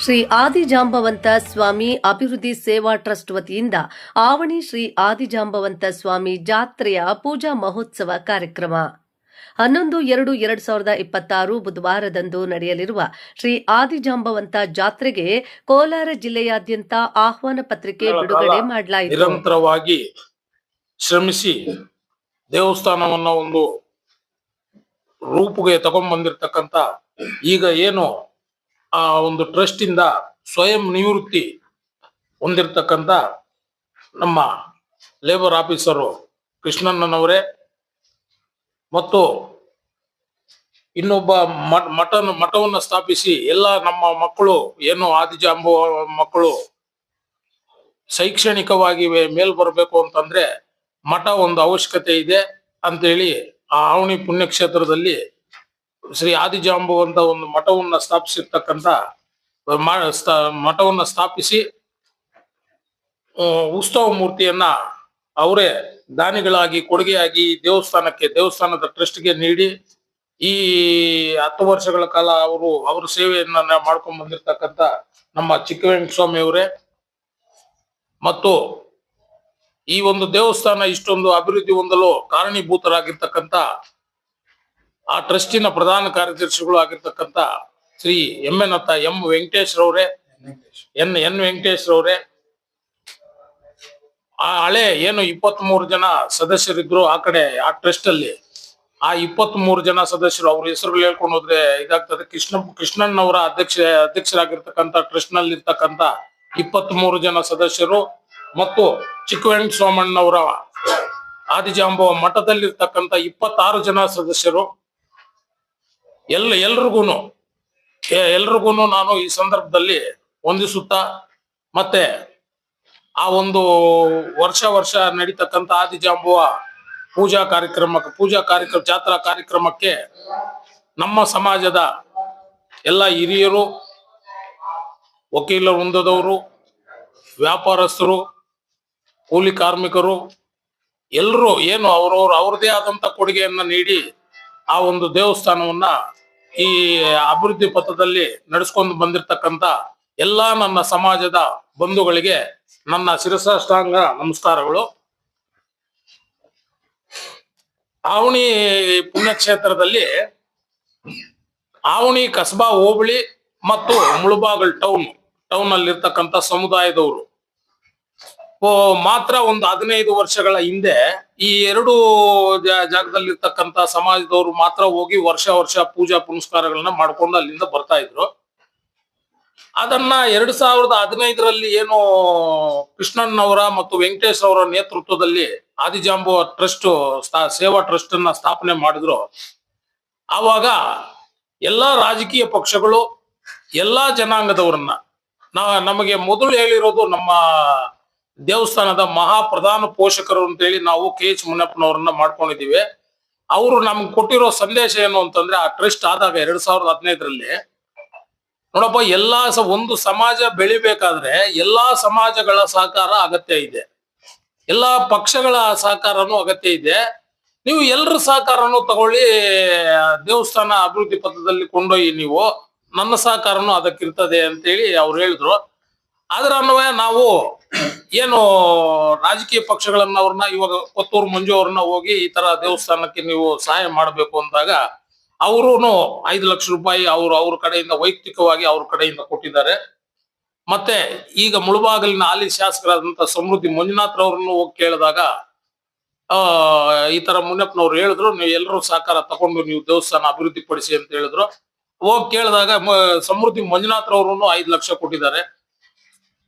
ಶ್ರೀ ಆದಿಜಾಂಬವಂತ ಸ್ವಾಮಿ ಅಭಿವೃದ್ಧಿ ಸೇವಾ ಟ್ರಸ್ಟ್ ವತಿಯಿಂದ ಆವಣಿ ಶ್ರೀ ಆದಿಜಾಂಬವಂತ ಸ್ವಾಮಿ ಜಾತ್ರೆಯ ಪೂಜಾ ಮಹೋತ್ಸವ ಕಾರ್ಯಕ್ರಮ 11-2-2026 ಬುಧವಾರದಂದು ನಡೆಯಲಿರುವ ಶ್ರೀ ಆದಿಜಾಂಬವಂತ ಜಾತ್ರೆಗೆ ಕೋಲಾರ ಜಿಲ್ಲೆಯಾದ್ಯಂತ ಆಹ್ವಾನ ಪತ್ರಿಕೆ ಬಿಡುಗಡೆ ಮಾಡಲಾಯಿತು. ನಿರಂತರವಾಗಿ ಶ್ರಮಿಸಿ ದೇವಸ್ಥಾನವನ್ನ ಒಂದು ರೂಪುಗೆ ತಗೊಂಡ್ಬಂದಿರತಕ್ಕಂತ ಈಗ ಏನು ಆ ಒಂದು ಟ್ರಸ್ಟ್ ಇಂದ ಸ್ವಯಂ ನಿವೃತ್ತಿ ಹೊಂದಿರತಕ್ಕಂತ ನಮ್ಮ ಲೇಬರ್ ಆಫೀಸರು ಕೃಷ್ಣಣ್ಣನವರೇ ಮತ್ತು ಇನ್ನೊಬ್ಬ ಮಠವನ್ನು ಸ್ಥಾಪಿಸಿ ಎಲ್ಲ ನಮ್ಮ ಮಕ್ಕಳು ಏನು ಆದಿಜಾಂಬ ಮಕ್ಕಳು ಶೈಕ್ಷಣಿಕವಾಗಿ ಮೇಲ್ ಬರಬೇಕು ಅಂತಂದ್ರೆ ಮಠ ಒಂದು ಅವಶ್ಯಕತೆ ಇದೆ ಅಂತೇಳಿ ಆ ಆವಣಿ ಪುಣ್ಯಕ್ಷೇತ್ರದಲ್ಲಿ ಶ್ರೀ ಆದಿಜಾಂಬವಂತ ಒಂದು ಮಠವನ್ನ ಸ್ಥಾಪಿಸಿರ್ತಕ್ಕಂಥ ಮಠವನ್ನ ಸ್ಥಾಪಿಸಿ ಉತ್ಸವ ಮೂರ್ತಿಯನ್ನ ಅವರೇ ದಾನಿಗಳಾಗಿ ಕೊಡುಗೆಯಾಗಿ ದೇವಸ್ಥಾನದ ಟ್ರಸ್ಟ್ಗೆ ನೀಡಿ ಈ 10 ವರ್ಷಗಳ ಕಾಲ ಅವ್ರ ಸೇವೆಯನ್ನ ಮಾಡ್ಕೊಂಡ್ ಬಂದಿರ್ತಕ್ಕಂಥ ನಮ್ಮ ಚಿಕ್ಕವೆಂಕಟಸ್ವಾಮಿ ಅವರೇ ಮತ್ತು ಈ ಒಂದು ದೇವಸ್ಥಾನ ಇಷ್ಟೊಂದು ಅಭಿವೃದ್ಧಿ ಹೊಂದಲು ಕಾರಣೀಭೂತರಾಗಿರ್ತಕ್ಕಂಥ ಆ ಟ್ರಸ್ಟಿನ ಪ್ರಧಾನ ಕಾರ್ಯದರ್ಶಿಗಳು ಆಗಿರ್ತಕ್ಕಂಥ ಶ್ರೀ ಎಂ ವೆಂಕಟೇಶ್ ರವರೇ ಎನ್ ವೆಂಕಟೇಶ್ ರವರೇ ಆ ಹಳೆ ಏನು 23 ಜನ ಸದಸ್ಯರಿದ್ರು ಆ ಕಡೆ ಆ ಟ್ರಸ್ಟ್ ಅಲ್ಲಿ ಆ 23 ಜನ ಸದಸ್ಯರು ಅವ್ರ ಹೆಸರುಗಳು ಹೇಳ್ಕೊಂಡು ಹೋದ್ರೆ ಇದಾಗ್ತದೆ. ಕೃಷ್ಣಣ್ಣವರ ಅಧ್ಯಕ್ಷರಾಗಿರ್ತಕ್ಕಂಥ ಟ್ರಸ್ಟ್ ನಲ್ಲಿ ಇರ್ತಕ್ಕಂಥ 23 ಜನ ಸದಸ್ಯರು ಮತ್ತು ಚಿಕ್ಕವೆಂಕಟಸ್ವಾಮಣ್ಣವರ ಆದಿಜಾಂಬವ ಮಠದಲ್ಲಿರ್ತಕ್ಕಂಥ 26 ಜನ ಸದಸ್ಯರು ಎಲ್ರಿಗೂ ನಾನು ಈ ಸಂದರ್ಭದಲ್ಲಿ ವಂದಿಸುತ್ತಾ ಮತ್ತೆ ಆ ಒಂದು ವರ್ಷ ನಡೀತಕ್ಕಂಥ ಆದಿಜಾಂಬುವ ಜಾತ್ರಾ ಕಾರ್ಯಕ್ರಮಕ್ಕೆ ನಮ್ಮ ಸಮಾಜದ ಎಲ್ಲ ಹಿರಿಯರು, ವಕೀಲ ವೃಂದದವರು, ವ್ಯಾಪಾರಸ್ಥರು, ಕೂಲಿ ಕಾರ್ಮಿಕರು ಎಲ್ಲರೂ ಏನು ಅವ್ರದೇ ಆದಂತ ಕೊಡುಗೆಯನ್ನ ನೀಡಿ ಆ ಒಂದು ದೇವಸ್ಥಾನವನ್ನ ಈ ಅಭಿವೃದ್ಧಿ ಪಥದಲ್ಲಿ ನಡೆಸ್ಕೊಂಡು ಬಂದಿರತಕ್ಕಂತ ಎಲ್ಲಾ ನನ್ನ ಸಮಾಜದ ಬಂಧುಗಳಿಗೆ ನನ್ನ ಶಿರಸಾಷ್ಟಾಂಗ ನಮಸ್ಕಾರಗಳು. ಆವಣಿ ಪುಣ್ಯಕ್ಷೇತ್ರದಲ್ಲಿ ಆವಣಿ ಕಸಬಾ ಹೋಬಳಿ ಮತ್ತು ಮುಳಬಾಗಲ್ ಟೌನ್ ಅಲ್ಲಿರ್ತಕ್ಕಂಥ ಸಮುದಾಯದವರು ಮಾತ್ರ ಒಂದು 15 ವರ್ಷಗಳ ಹಿಂದೆ ಈ ಎರಡು ಜಾಗದಲ್ಲಿರ್ತಕ್ಕಂಥ ಸಮಾಜದವರು ಮಾತ್ರ ಹೋಗಿ ವರ್ಷ ಪೂಜಾ ಪುನಸ್ಕಾರಗಳನ್ನ ಮಾಡ್ಕೊಂಡು ಅಲ್ಲಿಂದ ಬರ್ತಾ ಇದ್ರು. ಅದನ್ನ 2015ರಲ್ಲಿ ಏನು ಕೃಷ್ಣಣ್ಣವರ ಮತ್ತು ವೆಂಕಟೇಶ್ ಅವರ ನೇತೃತ್ವದಲ್ಲಿ ಆದಿಜಾಂಬವ ಟ್ರಸ್ಟ್ ಸೇವಾ ಟ್ರಸ್ಟ್ ಅನ್ನ ಸ್ಥಾಪನೆ ಮಾಡಿದ್ರು. ಆವಾಗ ಎಲ್ಲಾ ರಾಜಕೀಯ ಪಕ್ಷಗಳು ಎಲ್ಲಾ ಜನಾಂಗದವರನ್ನ ನಮಗೆ ಮೊದಲು ಹೇಳಿರೋದು ನಮ್ಮ ದೇವಸ್ಥಾನದ ಮಹಾ ಪ್ರಧಾನ ಪೋಷಕರು ಅಂತೇಳಿ ನಾವು KH ಮುನಿಯಪ್ಪನವರನ್ನ ಮಾಡ್ಕೊಂಡಿದೀವಿ. ಅವರು ನಮ್ಗೆ ಕೊಟ್ಟಿರೋ ಸಂದೇಶ ಏನು ಅಂತಂದ್ರೆ ಆ ಟ್ರಸ್ಟ್ ಆದಾಗ 2015ರಲ್ಲಿ ನೋಡಪ್ಪ ಒಂದು ಸಮಾಜ ಬೆಳಿಬೇಕಾದ್ರೆ ಎಲ್ಲಾ ಸಮಾಜಗಳ ಸಹಕಾರ ಅಗತ್ಯ ಇದೆ, ಎಲ್ಲಾ ಪಕ್ಷಗಳ ಸಹಕಾರನೂ ಅಗತ್ಯ ಇದೆ. ನೀವು ಎಲ್ಲರ ಸಹಕಾರನೂ ತಗೊಳ್ಳಿ, ದೇವಸ್ಥಾನ ಅಭಿವೃದ್ಧಿ ಪಥದಲ್ಲಿ ಕೊಂಡೊಯ್ಯಿ, ನೀವು ನನ್ನ ಸಹಕಾರನೂ ಅದಕ್ಕಿರ್ತದೆ ಅಂತೇಳಿ ಅವ್ರು ಹೇಳಿದ್ರು. ಅದರ ಅನ್ವಯ ನಾವು ಏನು ರಾಜಕೀಯ ಪಕ್ಷಗಳನ್ನ ಇವಾಗ ಕೊತ್ತೂರು ಮಂಜು ಅವ್ರನ್ನ ಹೋಗಿ ಈ ತರ ದೇವಸ್ಥಾನಕ್ಕೆ ನೀವು ಸಹಾಯ ಮಾಡಬೇಕು ಅಂದಾಗ ಅವರು 5 ಲಕ್ಷ ರೂಪಾಯಿ ಅವ್ರ ಕಡೆಯಿಂದ ವೈಯಕ್ತಿಕವಾಗಿ ಅವ್ರ ಕಡೆಯಿಂದ ಕೊಟ್ಟಿದ್ದಾರೆ. ಮತ್ತೆ ಈಗ ಮುಳಬಾಗಲಿನ ಹಾಲಿ ಶಾಸಕರಾದಂತ ಸಮೃದ್ಧಿ ಮಂಜುನಾಥ್ ರವ್ರನ್ನು ಹೋಗಿ ಕೇಳಿದಾಗ ಈ ತರ ಮುನಿಯಪ್ಪನವ್ರು ಹೇಳಿದ್ರು, ನೀವು ಎಲ್ಲರೂ ಸಹಕಾರ ತಗೊಂಡು ನೀವು ದೇವಸ್ಥಾನ ಅಭಿವೃದ್ಧಿ ಪಡಿಸಿ ಅಂತ ಹೇಳಿದ್ರು. ಹೋಗಿ ಕೇಳಿದಾಗ ಸಮೃದ್ಧಿ ಮಂಜುನಾಥ್ ರವ್ರು 5 ಲಕ್ಷ ಕೊಟ್ಟಿದ್ದಾರೆ.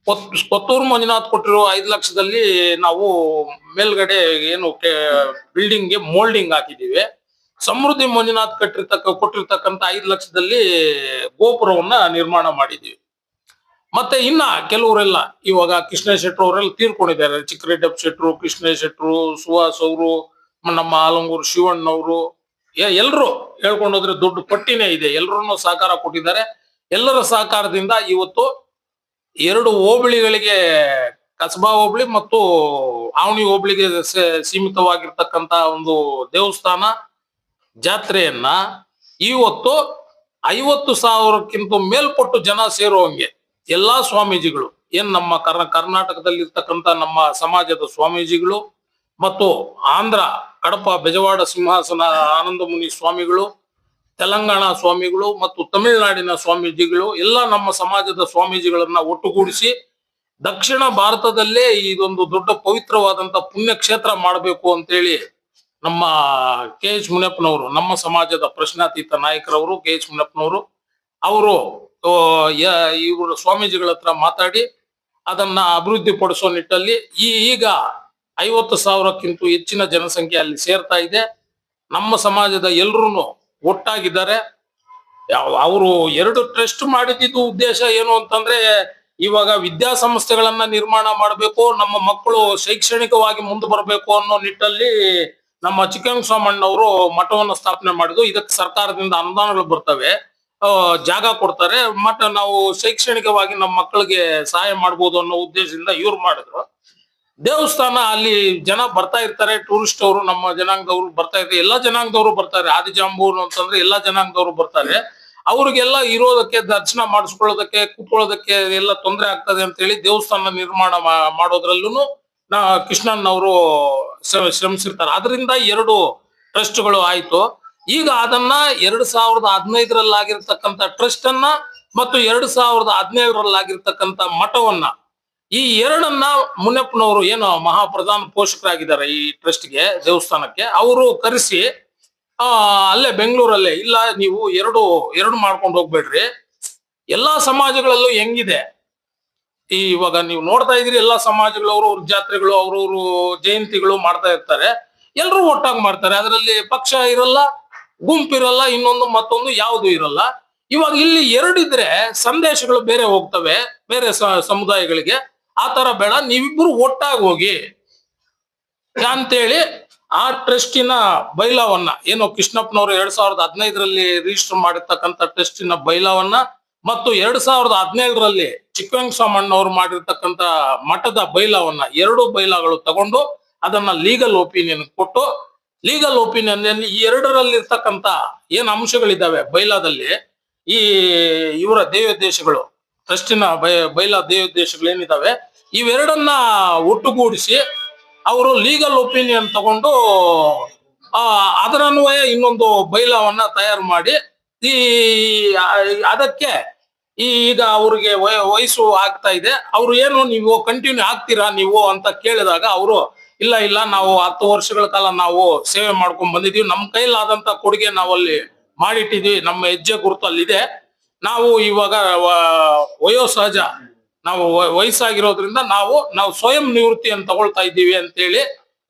ಕೊತ್ತೂರು ಮಂಜುನಾಥ್ ಕೊಟ್ಟಿರೋ 5 ಲಕ್ಷದಲ್ಲಿ ನಾವು ಮೇಲ್ಗಡೆ ಏನು ಬಿಲ್ಡಿಂಗ್ ಗೆ ಮೋಲ್ಡಿಂಗ್ ಹಾಕಿದೀವಿ. ಸಮೃದ್ಧಿ ಮಂಜುನಾಥ್ ಕೊಟ್ಟಿರ್ತಕ್ಕಂಥ 5 ಲಕ್ಷದಲ್ಲಿ ಗೋಪುರವನ್ನ ನಿರ್ಮಾಣ ಮಾಡಿದೀವಿ. ಮತ್ತೆ ಇನ್ನ ಕೆಲವರೆಲ್ಲ ಇವಾಗ ಕೃಷ್ಣ ಶೆಟ್ರು ಅವರೆಲ್ಲ ತೀರ್ಕೊಂಡಿದ್ದಾರೆ. ಚಿಕ್ಕರೆಡ್ಡಪ್ಪ ಶೆಟ್ರು, ಕೃಷ್ಣ ಶೆಟ್ರು, ಸುಹಾಸ್ ಅವರು, ನಮ್ಮ ಆಲಂಗೂರು ಶಿವಣ್ಣವರು ಎಲ್ರು ಹೇಳ್ಕೊಂಡೋದ್ರೆ ದೊಡ್ಡ ಪಟ್ಟಿನೇ ಇದೆ. ಎಲ್ರೂ ಸಹಕಾರ ಕೊಟ್ಟಿದ್ದಾರೆ. ಎಲ್ಲರ ಸಹಕಾರದಿಂದ ಇವತ್ತು 2 ಹೋಬಳಿಗಳಿಗೆ, ಕಸಬಾ ಹೋಬಳಿ ಮತ್ತು ಆವಣಿ ಹೋಬಳಿಗೆ ಸೀಮಿತವಾಗಿರ್ತಕ್ಕಂತ ಒಂದು ದೇವಸ್ಥಾನ ಜಾತ್ರೆಯನ್ನ ಇವತ್ತು 50,000ಕ್ಕಿಂತ ಮೇಲ್ಪಟ್ಟು ಜನ ಸೇರುವಂಗೆ ಎಲ್ಲಾ ಸ್ವಾಮೀಜಿಗಳು ಏನ್ ನಮ್ಮ ಕರ್ನಾಟಕದಲ್ಲಿ ಇರ್ತಕ್ಕಂತ ನಮ್ಮ ಸಮಾಜದ ಸ್ವಾಮೀಜಿಗಳು ಮತ್ತು ಆಂಧ್ರ ಕಡಪ ಬೆಜವಾಡ ಸಿಂಹಾಸನ ಆನಂದ ಮುನಿ ಸ್ವಾಮಿಗಳು, ತೆಲಂಗಾಣ ಸ್ವಾಮಿಗಳು ಮತ್ತು ತಮಿಳುನಾಡಿನ ಸ್ವಾಮೀಜಿಗಳು ಎಲ್ಲ ನಮ್ಮ ಸಮಾಜದ ಸ್ವಾಮೀಜಿಗಳನ್ನ ಒಟ್ಟುಗೂಡಿಸಿ ದಕ್ಷಿಣ ಭಾರತದಲ್ಲೇ ಇದೊಂದು ದೊಡ್ಡ ಪವಿತ್ರವಾದಂತ ಪುಣ್ಯ ಕ್ಷೇತ್ರ ಮಾಡಬೇಕು ಅಂತೇಳಿ ನಮ್ಮ ಕೆ ಎಚ್ ಮುನಿಯಪ್ಪನವರು, ನಮ್ಮ ಸಮಾಜದ ಪ್ರಶ್ನಾತೀತ ನಾಯಕರವರು ಕೆ ಎಚ್ ಮುನಿಯಪ್ಪನವರು ಅವರು ಇವರು ಸ್ವಾಮೀಜಿಗಳ ಹತ್ರ ಮಾತಾಡಿ ಅದನ್ನ ಅಭಿವೃದ್ಧಿ ಪಡಿಸೋ ನಿಟ್ಟಲ್ಲಿ ಈಗ 50,000ಕ್ಕಿಂತ ಹೆಚ್ಚಿನ ಜನಸಂಖ್ಯೆ ಅಲ್ಲಿ ಸೇರ್ತಾ ಇದೆ. ನಮ್ಮ ಸಮಾಜದ ಎಲ್ರು ಒಟ್ಟಾಗಿದ್ದಾರೆ. ಅವರು 2 ಟ್ರಸ್ಟ್ ಮಾಡಿದ್ದು ಉದ್ದೇಶ ಏನು ಅಂತಂದ್ರೆ, ಇವಾಗ ವಿದ್ಯಾಸಂಸ್ಥೆಗಳನ್ನ ನಿರ್ಮಾಣ ಮಾಡಬೇಕು, ನಮ್ಮ ಮಕ್ಕಳು ಶೈಕ್ಷಣಿಕವಾಗಿ ಮುಂದೆ ಬರಬೇಕು ಅನ್ನೋ ನಿಟ್ಟಲ್ಲಿ ನಮ್ಮ ಚಿಕ್ಕರಂಗಸ್ವಾಮಣ್ಣವರು ಮಠವನ್ನು ಸ್ಥಾಪನೆ ಮಾಡಿದ್ರು. ಇದಕ್ಕೆ ಸರ್ಕಾರದಿಂದ ಅನುದಾನಗಳು ಬರ್ತವೆ, ಜಾಗ ಕೊಡ್ತಾರೆ, ಮಠ ನಾವು ಶೈಕ್ಷಣಿಕವಾಗಿ ನಮ್ಮ ಮಕ್ಕಳಿಗೆ ಸಹಾಯ ಮಾಡ್ಬೋದು ಅನ್ನೋ ಉದ್ದೇಶದಿಂದ ಇವ್ರು ಮಾಡಿದ್ರು. ದೇವಸ್ಥಾನ ಅಲ್ಲಿ ಜನ ಬರ್ತಾ ಇರ್ತಾರೆ, ಟೂರಿಸ್ಟ್ ಅವರು ನಮ್ಮ ಜನಾಂಗದವ್ರು ಬರ್ತಾ ಇರ್ತಾರೆ, ಎಲ್ಲಾ ಜನಾಂಗದವರು ಬರ್ತಾರೆ. ಆದಿಜಾಂಬೂರು ಅಂತಂದ್ರೆ ಎಲ್ಲಾ ಜನಾಂಗದವರು ಬರ್ತಾರೆ. ಅವ್ರಿಗೆಲ್ಲ ಇರೋದಕ್ಕೆ, ದರ್ಶನ ಮಾಡಿಸ್ಕೊಳ್ಳೋದಕ್ಕೆ, ಕೂತ್ಕೊಳ್ಳೋದಕ್ಕೆ ಎಲ್ಲ ತೊಂದರೆ ಆಗ್ತದೆ ಅಂತ ಹೇಳಿ ದೇವಸ್ಥಾನ ನಿರ್ಮಾಣ ಮಾಡೋದ್ರಲ್ಲೂ ಕೃಷ್ಣನ್ ಶ್ರಮಿಸಿರ್ತಾರೆ. ಅದರಿಂದ 2 ಟ್ರಸ್ಟ್ಗಳು ಆಯ್ತು. ಈಗ ಅದನ್ನ 2015ರಲ್ಲಿ ಆಗಿರ್ತಕ್ಕಂಥ ಟ್ರಸ್ಟ್ ಅನ್ನ ಮತ್ತು 2017ರಲ್ಲಿ ಆಗಿರ್ತಕ್ಕಂಥ ಮಠವನ್ನ, ಈ 2ನ್ನ ಮುನಿಯಪ್ಪನವರು ಏನು ಮಹಾಪ್ರಧಾನ ಪೋಷಕರಾಗಿದ್ದಾರೆ ಈ ಟ್ರಸ್ಟ್ಗೆ, ದೇವಸ್ಥಾನಕ್ಕೆ, ಅವರು ಕರೆಸಿ ಅಲ್ಲೇ ಬೆಂಗಳೂರಲ್ಲೇ, ಇಲ್ಲ ನೀವು ಎರಡು ಮಾಡ್ಕೊಂಡು ಹೋಗ್ಬೇಡ್ರಿ, ಎಲ್ಲಾ ಸಮಾಜಗಳಲ್ಲೂ ಹೆಂಗಿದೆ ಇವಾಗ ನೀವು ನೋಡ್ತಾ ಇದ್ರಿ, ಎಲ್ಲಾ ಸಮಾಜಗಳು ಅವ್ರವ್ರ ಜಾತ್ರೆಗಳು, ಅವ್ರವ್ರು ಜಯಂತಿಗಳು ಮಾಡ್ತಾ ಇರ್ತಾರೆ, ಎಲ್ರು ಒಟ್ಟಾಗಿ ಮಾಡ್ತಾರೆ. ಅದರಲ್ಲಿ ಪಕ್ಷ ಇರಲ್ಲ, ಗುಂಪಿರಲ್ಲ, ಇನ್ನೊಂದು ಮತ್ತೊಂದು ಯಾವುದು ಇರಲ್ಲ. ಇವಾಗ ಇಲ್ಲಿ 2 ಇದ್ರೆ ಸಂದೇಶಗಳು ಬೇರೆ ಹೋಗ್ತವೆ ಬೇರೆ ಸಮುದಾಯಗಳಿಗೆ. ಆ ತರ ಬೇಡ, ನೀವಿಬ್ರು ಒಟ್ಟಾಗಿ ಹೋಗಿ ಅಂತೇಳಿ ಆ ಟ್ರಸ್ಟಿನ ಬೈಲಾವನ್ನ, ಏನು ಕೃಷ್ಣಪ್ಪನವರು 2015ರಲ್ಲಿ ರಿಜಿಸ್ಟರ್ ಮಾಡಿರ್ತಕ್ಕಂಥ ಟ್ರಸ್ಟಿನ ಬೈಲಾವನ್ನ ಮತ್ತು 2017ರಲ್ಲಿ ಚಿಕ್ಕರಂಗಸ್ವಾಮಣ್ಣವರು ಮಾಡಿರ್ತಕ್ಕಂಥ ಮಠದ ಬೈಲಾವನ್ನ, 2 ಬೈಲಾಗಳು ತಗೊಂಡು ಅದನ್ನ ಲೀಗಲ್ ಒಪಿನಿಯನ್ ಕೊಟ್ಟು, ಲೀಗಲ್ ಒಪಿನಿಯನ್ ಈ 2ರಲ್ಲಿ ಇರ್ತಕ್ಕಂಥ ಏನ್ ಅಂಶಗಳಿದಾವೆ ಬೈಲಾದಲ್ಲಿ, ಈ ಇವರ ದೇವೋದ್ದೇಶಗಳು, ಟ್ರಸ್ಟಿನ ಬೈಲಾ ದೇವೋದ್ದೇಶಗಳು ಏನಿದಾವೆ, ಇವೆರಡನ್ನ ಒಟ್ಟುಗೂಡಿಸಿ ಅವರು ಲೀಗಲ್ ಒಪಿನಿಯನ್ ತಗೊಂಡು ಅದರನ್ವಯ ಇನ್ನೊಂದು ಬೈಲಾವನ್ನ ತಯಾರು ಮಾಡಿ, ಈ ಅದಕ್ಕೆ ಈಗ ಅವ್ರಿಗೆ ವಯಸ್ಸು ಆಗ್ತಾ ಇದೆ, ಅವ್ರು ಏನು ನೀವು ಕಂಟಿನ್ಯೂ ಆಗ್ತೀರಾ ನೀವು ಅಂತ ಕೇಳಿದಾಗ ಅವರು ಇಲ್ಲ ನಾವು 10 ವರ್ಷಗಳ ಕಾಲ ನಾವು ಸೇವೆ ಮಾಡ್ಕೊಂಡ್ ಬಂದಿದೀವಿ, ನಮ್ಮ ಕೈಲಾದಂತ ಕೊಡುಗೆ ನಾವಲ್ಲಿ ಮಾಡಿಟ್ಟಿದ್ವಿ, ನಮ್ಮ ಹೆಜ್ಜೆ ಗುರುತು ಅಲ್ಲಿದೆ, ನಾವು ಇವಾಗ ವಯೋಸಹಜ ನಾವು ವಯಸ್ಸಾಗಿರೋದ್ರಿಂದ ನಾವು ಸ್ವಯಂ ನಿವೃತ್ತಿಯನ್ನು ತಗೊಳ್ತಾ ಇದ್ದೀವಿ ಅಂತೇಳಿ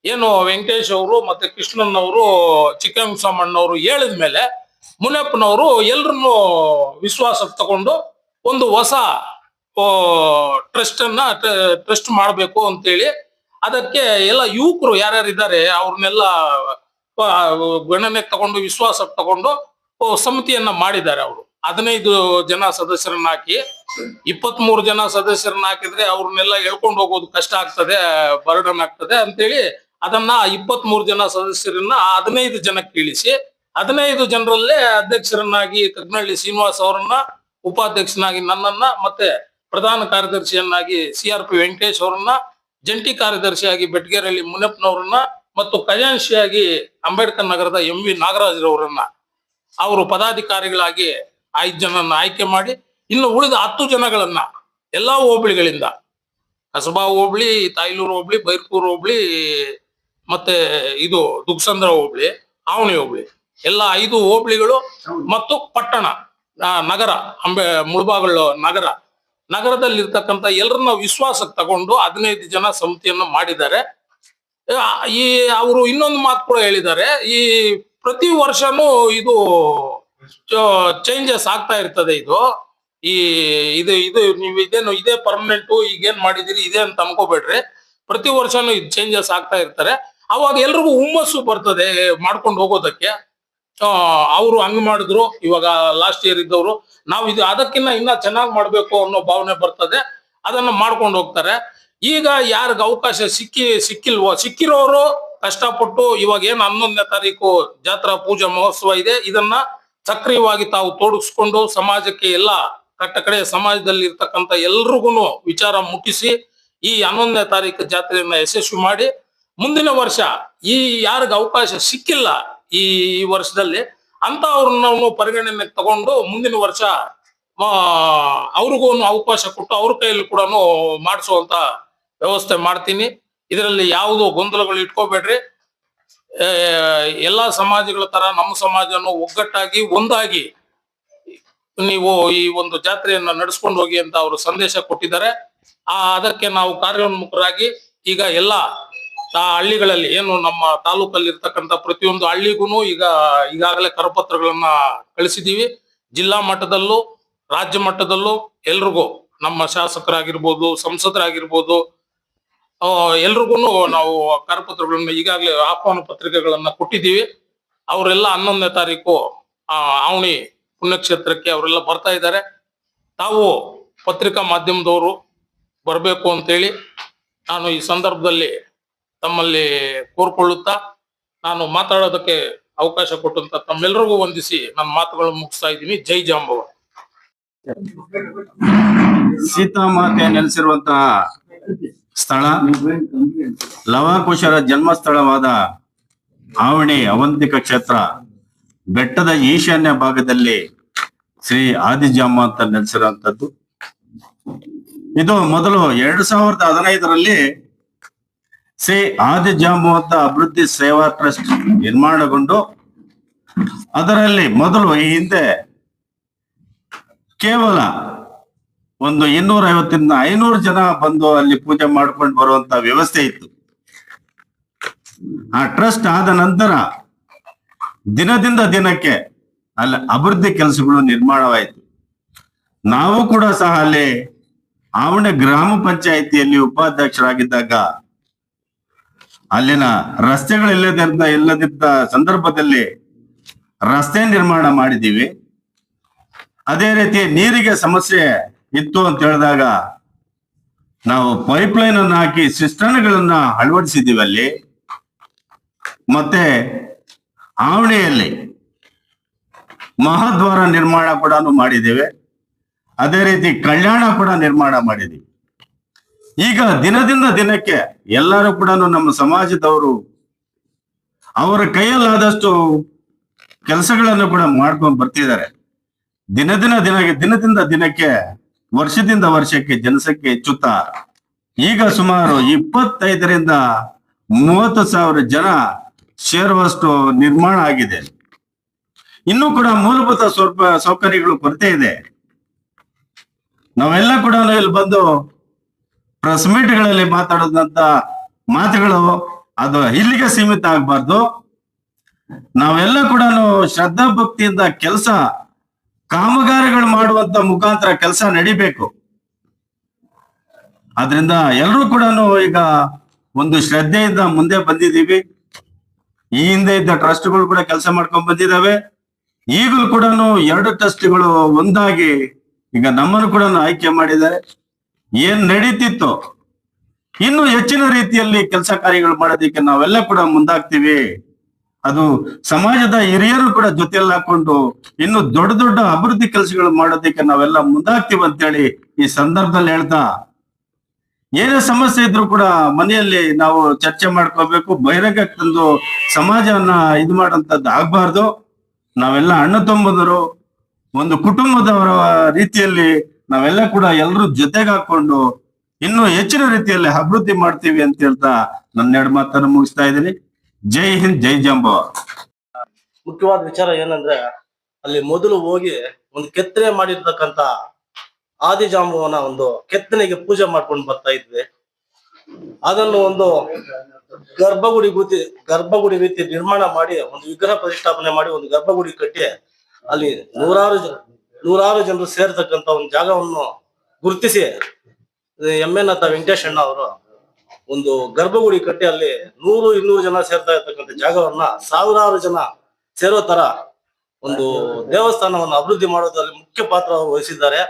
ಏನು ವೆಂಕಟೇಶ್ ಅವರು ಮತ್ತೆ ಕೃಷ್ಣನ್ ಅವರು ಚಿಕ್ಕರಂಗಸ್ವಾಮಣ್ಣವರು ಹೇಳಿದ್ಮೇಲೆ ಮುನಿಯಪ್ಪನವರು ಎಲ್ರನ್ನೂ ವಿಶ್ವಾಸಕ್ಕೆ ತಗೊಂಡು ಒಂದು ಹೊಸ ಟ್ರಸ್ಟ್ ಮಾಡಬೇಕು ಅಂತೇಳಿ, ಅದಕ್ಕೆ ಎಲ್ಲ ಯುವಕರು ಯಾರ್ಯಾರಿದ್ದಾರೆ ಅವ್ರನ್ನೆಲ್ಲ ಗಣನೆ ತಗೊಂಡು ವಿಶ್ವಾಸಕ್ಕೆ ತಗೊಂಡು ಸಮಿತಿಯನ್ನ ಮಾಡಿದ್ದಾರೆ. ಅವರು 15 ಜನ ಸದಸ್ಯರನ್ನ ಹಾಕಿ, 23 ಜನ ಸದಸ್ಯರನ್ನ ಹಾಕಿದ್ರೆ ಅವ್ರನ್ನೆಲ್ಲ ಎಳ್ಕೊಂಡು ಹೋಗೋದು ಕಷ್ಟ ಆಗ್ತದೆ, ಬರ್ಡನ್ ಆಗ್ತದೆ ಅಂತೇಳಿ ಅದನ್ನ 23 ಜನ ಸದಸ್ಯರನ್ನ 15 ಜನಕ್ಕೆ ಇಳಿಸಿ, 15 ಜನರಲ್ಲೇ ಅಧ್ಯಕ್ಷರನ್ನಾಗಿ ಕಗ್ನಳ್ಳಿ ಶ್ರೀನಿವಾಸ್ ಅವರನ್ನ, ಉಪಾಧ್ಯಕ್ಷನಾಗಿ ನನ್ನನ್ನ, ಮತ್ತೆ ಪ್ರಧಾನ ಕಾರ್ಯದರ್ಶಿಯನ್ನಾಗಿ CRP ವೆಂಕಟೇಶ್ ಅವರನ್ನ, ಜಂಟಿ ಕಾರ್ಯದರ್ಶಿಯಾಗಿ ಬೆಟ್ಗೇರಳ್ಳಿ ಮುನಿಯಪ್ಪನವರನ್ನ ಮತ್ತು ಖಜಾಂಚಿಯಾಗಿ ಅಂಬೇಡ್ಕರ್ ನಗರದ MV ನಾಗರಾಜ್ರವರನ್ನ ಅವರು ಪದಾಧಿಕಾರಿಗಳಾಗಿ 5 ಜನನ್ನ ಆಯ್ಕೆ ಮಾಡಿ, ಇನ್ನು ಉಳಿದ 10 ಜನಗಳನ್ನ ಎಲ್ಲಾ ಹೋಬಳಿಗಳಿಂದ, ಕಸಬಾ ಹೋಬಳಿ, ತಾಯ್ಲೂರು ಹೋಬಳಿ, ಬೈರ್ಪೂರ್ ಹೋಬಳಿ, ಮತ್ತೆ ಇದು ದುಗ್ಸಂದ್ರ ಹೋಬಳಿ, ಆವಣಿ ಹೋಬಳಿ, ಎಲ್ಲ 5 ಹೋಬಳಿಗಳು ಮತ್ತು ಪಟ್ಟಣ ನಗರ ಮುಳಬಾಗಿಲು ನಗರದಲ್ಲಿರ್ತಕ್ಕಂಥ ಎಲ್ಲರನ್ನ ವಿಶ್ವಾಸಕ್ಕೆ ತಗೊಂಡು 15 ಜನ ಸಮಿತಿಯನ್ನು ಮಾಡಿದ್ದಾರೆ. ಈ ಅವರು ಇನ್ನೊಂದು ಮಾತು ಕೂಡ ಹೇಳಿದ್ದಾರೆ, ಈ ಪ್ರತಿ ವರ್ಷನೂ ಇದು ಚೇಂಜಸ್ ಆಗ್ತಾ ಇರ್ತದೆ, ಇದು ನೀವು ಇದೇ ಪರ್ಮನೆಂಟ್, ಈಗೇನ್ ಮಾಡಿದಿರಿ ಇದೇ ಅಂತ ಅನ್ಕೋಬೇಡ್ರಿ, ಪ್ರತಿ ವರ್ಷನೂ ಇದು ಚೇಂಜಸ್ ಆಗ್ತಾ ಇರ್ತಾರೆ. ಅವಾಗ ಎಲ್ರಿಗೂ ಹುಮ್ಮಸ್ಸು ಬರ್ತದೆ ಮಾಡ್ಕೊಂಡು ಹೋಗೋದಕ್ಕೆ. ಅವರು ಹಂಗ್ ಮಾಡಿದ್ರು, ಇವಾಗ ಲಾಸ್ಟ್ ಇಯರ್ ಇದ್ದವರು ನಾವು ಅದಕ್ಕಿಂತ ಇನ್ನ ಚೆನ್ನಾಗಿ ಮಾಡ್ಬೇಕು ಅನ್ನೋ ಭಾವನೆ ಬರ್ತದೆ, ಅದನ್ನ ಮಾಡ್ಕೊಂಡು ಹೋಗ್ತಾರೆ. ಈಗ ಯಾರಿಗ ಅವಕಾಶ ಸಿಕ್ಕಿರೋರು ಕಷ್ಟಪಟ್ಟು ಇವಾಗ ಏನ್ 11ನೇ ತಾರೀಕು ಜಾತ್ರಾ ಪೂಜಾ ಮಹೋತ್ಸವ ಇದೆ, ಇದನ್ನ ಸಕ್ರಿಯವಾಗಿ ತಾವು ತೊಡಗಿಸ್ಕೊಂಡು ಸಮಾಜಕ್ಕೆ ಎಲ್ಲ ಕಟ್ಟ ಕಡೆ ಸಮಾಜದಲ್ಲಿ ಇರ್ತಕ್ಕಂಥ ಎಲ್ರಿಗೂ ವಿಚಾರ ಮುಟ್ಟಿಸಿ ಈ 11ನೇ ತಾರೀಕು ಜಾತ್ರೆಯನ್ನ ಯಶಸ್ವಿ ಮಾಡಿ ಮುಂದಿನ ವರ್ಷ ಈ ಯಾರಿಗ ಅವಕಾಶ ಸಿಕ್ಕಿಲ್ಲ ಈ ವರ್ಷದಲ್ಲಿ ಅಂತ ಅವ್ರನ್ನ ನಾವು ಪರಿಗಣನೆಗೆ ತಗೊಂಡು ಮುಂದಿನ ವರ್ಷ ಅವ್ರಿಗೂ ಅವಕಾಶ ಕೊಟ್ಟು ಅವ್ರ ಕೈಯಲ್ಲಿ ಕೂಡ ಮಾಡಿಸುವಂತ ವ್ಯವಸ್ಥೆ ಮಾಡ್ತೀನಿ. ಇದರಲ್ಲಿ ಯಾವುದು ಗೊಂದಲಗಳು ಇಟ್ಕೋಬೇಡ್ರಿ. ಎಲ್ಲಾ ಸಮಾಜಗಳ ತರ ನಮ್ಮ ಸಮಾಜವನ್ನು ಒಗ್ಗಟ್ಟಾಗಿ ಒಂದಾಗಿ ನೀವು ಈ ಒಂದು ಜಾತ್ರೆಯನ್ನ ನಡೆಸ್ಕೊಂಡು ಹೋಗಿ ಅಂತ ಅವರು ಸಂದೇಶ ಕೊಟ್ಟಿದ್ದಾರೆ. ಅದಕ್ಕೆ ನಾವು ಕಾರ್ಯೋನ್ಮುಖರಾಗಿ ಈಗ ಎಲ್ಲಾ ಹಳ್ಳಿಗಳಲ್ಲಿ ಏನು ನಮ್ಮ ತಾಲೂಕಲ್ಲಿ ಇರ್ತಕ್ಕಂಥ ಪ್ರತಿಯೊಂದು ಹಳ್ಳಿಗೂ ಈಗಾಗಲೇ ಕರಪತ್ರಗಳನ್ನ ಕಳಿಸಿದೀವಿ. ಜಿಲ್ಲಾ ಮಟ್ಟದಲ್ಲೂ ರಾಜ್ಯ ಮಟ್ಟದಲ್ಲೂ ಎಲ್ರಿಗೂ ನಮ್ಮ ಶಾಸಕರಾಗಿರ್ಬೋದು, ಸಂಸದರಾಗಿರ್ಬೋದು, ಎಲ್ರಿಗೂ ನಾವು ಕರಪತ್ರಗಳನ್ನ ಈಗಾಗಲೇ ಆಹ್ವಾನ ಪತ್ರಿಕೆಗಳನ್ನ ಕೊಟ್ಟಿದ್ದೀವಿ. ಅವರೆಲ್ಲ 11ನೇ ತಾರೀಕು ಆವಣಿ ಪುಣ್ಯಕ್ಷೇತ್ರಕ್ಕೆ ಅವರೆಲ್ಲ ಬರ್ತಾ ಇದ್ದಾರೆ. ತಾವು ಪತ್ರಿಕಾ ಮಾಧ್ಯಮದವರು ಬರಬೇಕು ಅಂತೇಳಿ ನಾನು ಈ ಸಂದರ್ಭದಲ್ಲಿ ತಮ್ಮಲ್ಲಿ ಕೋರ್ಕೊಳ್ಳುತ್ತಾ ನಾನು ಮಾತಾಡೋದಕ್ಕೆ ಅವಕಾಶ ಕೊಟ್ಟಂತ ತಮ್ಮೆಲ್ಲರಿಗೂ ವಂದಿಸಿ ನನ್ನ ಮಾತುಗಳನ್ನು ಮುಗಿಸ್ತಾ ಇದ್ದೀನಿ. ಜೈ ಜಾಂಬವ. ಸೀತಾಮಾತೆ ನೆಲೆಸಿರುವಂತಹ ಸ್ಥಳ, ಲವಕುಶರ ಜನ್ಮಸ್ಥಳವಾದ ಆವಣಿ ಅವಂತಿಕ ಕ್ಷೇತ್ರ ಬೆಟ್ಟದ ಈಶಾನ್ಯ ಭಾಗದಲ್ಲಿ ಶ್ರೀ ಆದಿಜಾಂಬ ಅಂತ ನೆಲೆಸಿರುವಂತದ್ದು. ಇದು ಮೊದಲು 2015ರಲ್ಲಿ ಶ್ರೀ ಆದಿಜಾಂಬವಂತ ಅಭಿವೃದ್ಧಿ ಸೇವಾ ಟ್ರಸ್ಟ್ ನಿರ್ಮಾಣಗೊಂಡು ಅದರಲ್ಲಿ ಮೊದಲು ಈ ಹಿಂದೆ ಕೇವಲ ಒಂದು 250ರಿಂದ 500 ಜನ ಬಂದು ಅಲ್ಲಿ ಪೂಜೆ ಮಾಡ್ಕೊಂಡು ಬರುವಂತ ವ್ಯವಸ್ಥೆ ಇತ್ತು. ಆ ಟ್ರಸ್ಟ್ ಆದ ನಂತರ ದಿನದಿಂದ ದಿನಕ್ಕೆ ಅಲ್ಲಿ ಅಭಿವೃದ್ಧಿ ಕೆಲಸಗಳು ನಿರ್ಮಾಣವಾಯಿತು. ನಾವು ಕೂಡ ಸಹ ಅಲ್ಲಿ ಆವಣಿ ಗ್ರಾಮ ಪಂಚಾಯಿತಿಯಲ್ಲಿ ಉಪಾಧ್ಯಕ್ಷರಾಗಿದ್ದಾಗ ಅಲ್ಲಿನ ರಸ್ತೆಗಳಿಲ್ಲದಿದ್ದ ಸಂದರ್ಭದಲ್ಲಿ ರಸ್ತೆ ನಿರ್ಮಾಣ ಮಾಡಿದ್ದೀವಿ. ಅದೇ ರೀತಿ ನೀರಿಗೆ ಸಮಸ್ಯೆ ಇತ್ತು ಅಂತ ಹೇಳಿದಾಗ ನಾವು ಪೈಪ್ ಲೈನ್ ಅನ್ನು ಹಾಕಿ ಸಿಸ್ಟರ್ನ್ಗಳನ್ನ ಅಳವಡಿಸಿದ್ದೀವಿ ಅಲ್ಲಿ. ಮತ್ತೆ ಆವಣಿಯಲ್ಲಿ ಮಹಾದ್ವಾರ ನಿರ್ಮಾಣ ಕೂಡ ಮಾಡಿದ್ದೇವೆ. ಅದೇ ರೀತಿ ಕಲ್ಯಾಣ ಕೂಡ ನಿರ್ಮಾಣ ಮಾಡಿದ್ದೀವಿ. ಈಗ ದಿನದಿಂದ ದಿನಕ್ಕೆ ಎಲ್ಲರೂ ಕೂಡ ನಮ್ಮ ಸಮಾಜದವರು ಅವರ ಕೈಯಲ್ಲಾದಷ್ಟು ಕೆಲಸಗಳನ್ನು ಕೂಡ ಮಾಡ್ಕೊಂಡು ಬರ್ತಿದ್ದಾರೆ. ದಿನದಿಂದ ದಿನಕ್ಕೆ ವರ್ಷದಿಂದ ವರ್ಷಕ್ಕೆ ಜನಸಂಖ್ಯೆ ಹೆಚ್ಚುತ್ತಾ ಈಗ ಸುಮಾರು 25ರಿಂದ 30,000 ಜನ ಸೇರುವಷ್ಟು ನಿರ್ಮಾಣ ಆಗಿದೆ. ಇನ್ನೂ ಕೂಡ ಮೂಲಭೂತ ಸೌಕರ್ಯಗಳು ಕೊರತೆ ಇದೆ. ನಾವೆಲ್ಲ ಕೂಡ ಇಲ್ಲಿ ಬಂದು ಪ್ರೆಸ್ ಮೀಟ್ಗಳಲ್ಲಿ ಮಾತಾಡೋದಂತ ಮಾತುಗಳು ಅದು ಇಲ್ಲಿಗೆ ಸೀಮಿತ ಆಗ್ಬಾರ್ದು. ನಾವೆಲ್ಲ ಕೂಡ ಶ್ರದ್ಧಾ ಭಕ್ತಿಯಿಂದ ಕೆಲಸ ಕಾಮಗಾರಿಗಳು ಮಾಡುವಂತ ಮುಖಾಂತರ ಕೆಲಸ ನಡಿಬೇಕು. ಆದ್ರಿಂದ ಎಲ್ಲರೂ ಕೂಡ ಈಗ ಒಂದು ಶ್ರದ್ಧೆಯಿಂದ ಮುಂದೆ ಬಂದಿದ್ದೀವಿ. ಈ ಹಿಂದೆ ಇದ್ದ ಟ್ರಸ್ಟ್ಗಳು ಕೂಡ ಕೆಲಸ ಮಾಡ್ಕೊಂಡ್ ಬಂದಿದ್ದಾವೆ. ಈಗಲೂ ಕೂಡ 2 ಟ್ರಸ್ಟ್ಗಳು ಒಂದಾಗಿ ಈಗ ನಮ್ಮನ್ನು ಕೂಡ ಆಯ್ಕೆ ಮಾಡಿದ್ದಾರೆ. ಏನ್ ನಡೀತಿತ್ತು ಇನ್ನು ಹೆಚ್ಚಿನ ರೀತಿಯಲ್ಲಿ ಕೆಲಸ ಕಾರ್ಯಗಳು ಮಾಡೋದಕ್ಕೆ ನಾವೆಲ್ಲ ಕೂಡ ಮುಂದಾಗ್ತೀವಿ. ಅದು ಸಮಾಜದ ಹಿರಿಯರು ಕೂಡ ಜೊತೆಯಲ್ಲಿ ಹಾಕೊಂಡು ಇನ್ನು ದೊಡ್ಡ ಅಭಿವೃದ್ಧಿ ಕೆಲಸಗಳು ಮಾಡೋದಕ್ಕೆ ನಾವೆಲ್ಲ ಮುಂದಾಗ್ತೀವಿ ಅಂತೇಳಿ ಈ ಸಂದರ್ಭದಲ್ಲಿ ಹೇಳ್ತಾ, ಏನೇ ಸಮಸ್ಯೆ ಇದ್ರು ಕೂಡ ಮನೆಯಲ್ಲಿ ನಾವು ಚರ್ಚೆ ಮಾಡ್ಕೋಬೇಕು. ಬಹಿರಂಗ ತಂದು ಸಮಾಜವನ್ನ ಇದು ಮಾಡೋಂಥದ್ದು ಆಗ್ಬಾರ್ದು. ನಾವೆಲ್ಲ ಅಣ್ಣ ತಮ್ಮಂದಿರು, ಒಂದು ಕುಟುಂಬದವರ ರೀತಿಯಲ್ಲಿ ನಾವೆಲ್ಲ ಕೂಡ ಎಲ್ಲರೂ ಜೊತೆಗೆ ಹಾಕೊಂಡು ಇನ್ನು ಹೆಚ್ಚಿನ ರೀತಿಯಲ್ಲಿ ಅಭಿವೃದ್ಧಿ ಮಾಡ್ತೀವಿ ಅಂತ ಹೇಳ್ತಾ ನನ್ನ 2 ಮಾತನ್ನು ಮುಗಿಸ್ತಾ ಇದ್ದೀನಿ. ಜೈ ಹಿಂದ್, ಜೈ ಜಾಂಬವ. ಮುಖ್ಯವಾದ ವಿಚಾರ ಏನಂದ್ರೆ ಅಲ್ಲಿ ಮೊದಲು ಹೋಗಿ ಒಂದು ಕೆತ್ತನೆ ಮಾಡಿರ್ತಕ್ಕಂತ ಆದಿಜಾಂಬವನ ಒಂದು ಕೆತ್ತನೆಗೆ ಪೂಜೆ ಮಾಡ್ಕೊಂಡು ಬರ್ತಾ ಇದ್ವಿ. ಅದನ್ನು ಒಂದು ಗರ್ಭಗುಡಿ ರೀತಿ ನಿರ್ಮಾಣ ಮಾಡಿ ಒಂದು ವಿಗ್ರಹ ಪ್ರತಿಷ್ಠಾಪನೆ ಮಾಡಿ ಒಂದು ಗರ್ಭಗುಡಿ ಕಟ್ಟಿ ಅಲ್ಲಿ ನೂರಾರು ಜನರು ಸೇರ್ತಕ್ಕಂತ ಒಂದು ಜಾಗವನ್ನು ಗುರುತಿಸಿ ಎಮ್ಮೆನಾಥ ವೆಂಕಟೇಶಣ್ಣ ಅವರು ಒಂದು ಗರ್ಭಗುಡಿ ಕಟ್ಟಿ ಅಲ್ಲಿ 100-200 ಜನ ಸೇರ್ತಾ ಇರ್ತಕ್ಕಂಥ ಜಾಗವನ್ನ 1000 ಜನ ಸೇರೋ ತರ ಒಂದು ದೇವಸ್ಥಾನವನ್ನು ಅಭಿವೃದ್ಧಿ ಮಾಡೋದ್ರಲ್ಲಿ ಮುಖ್ಯ ಪಾತ್ರ ವಹಿಸಿದ್ದಾರೆ.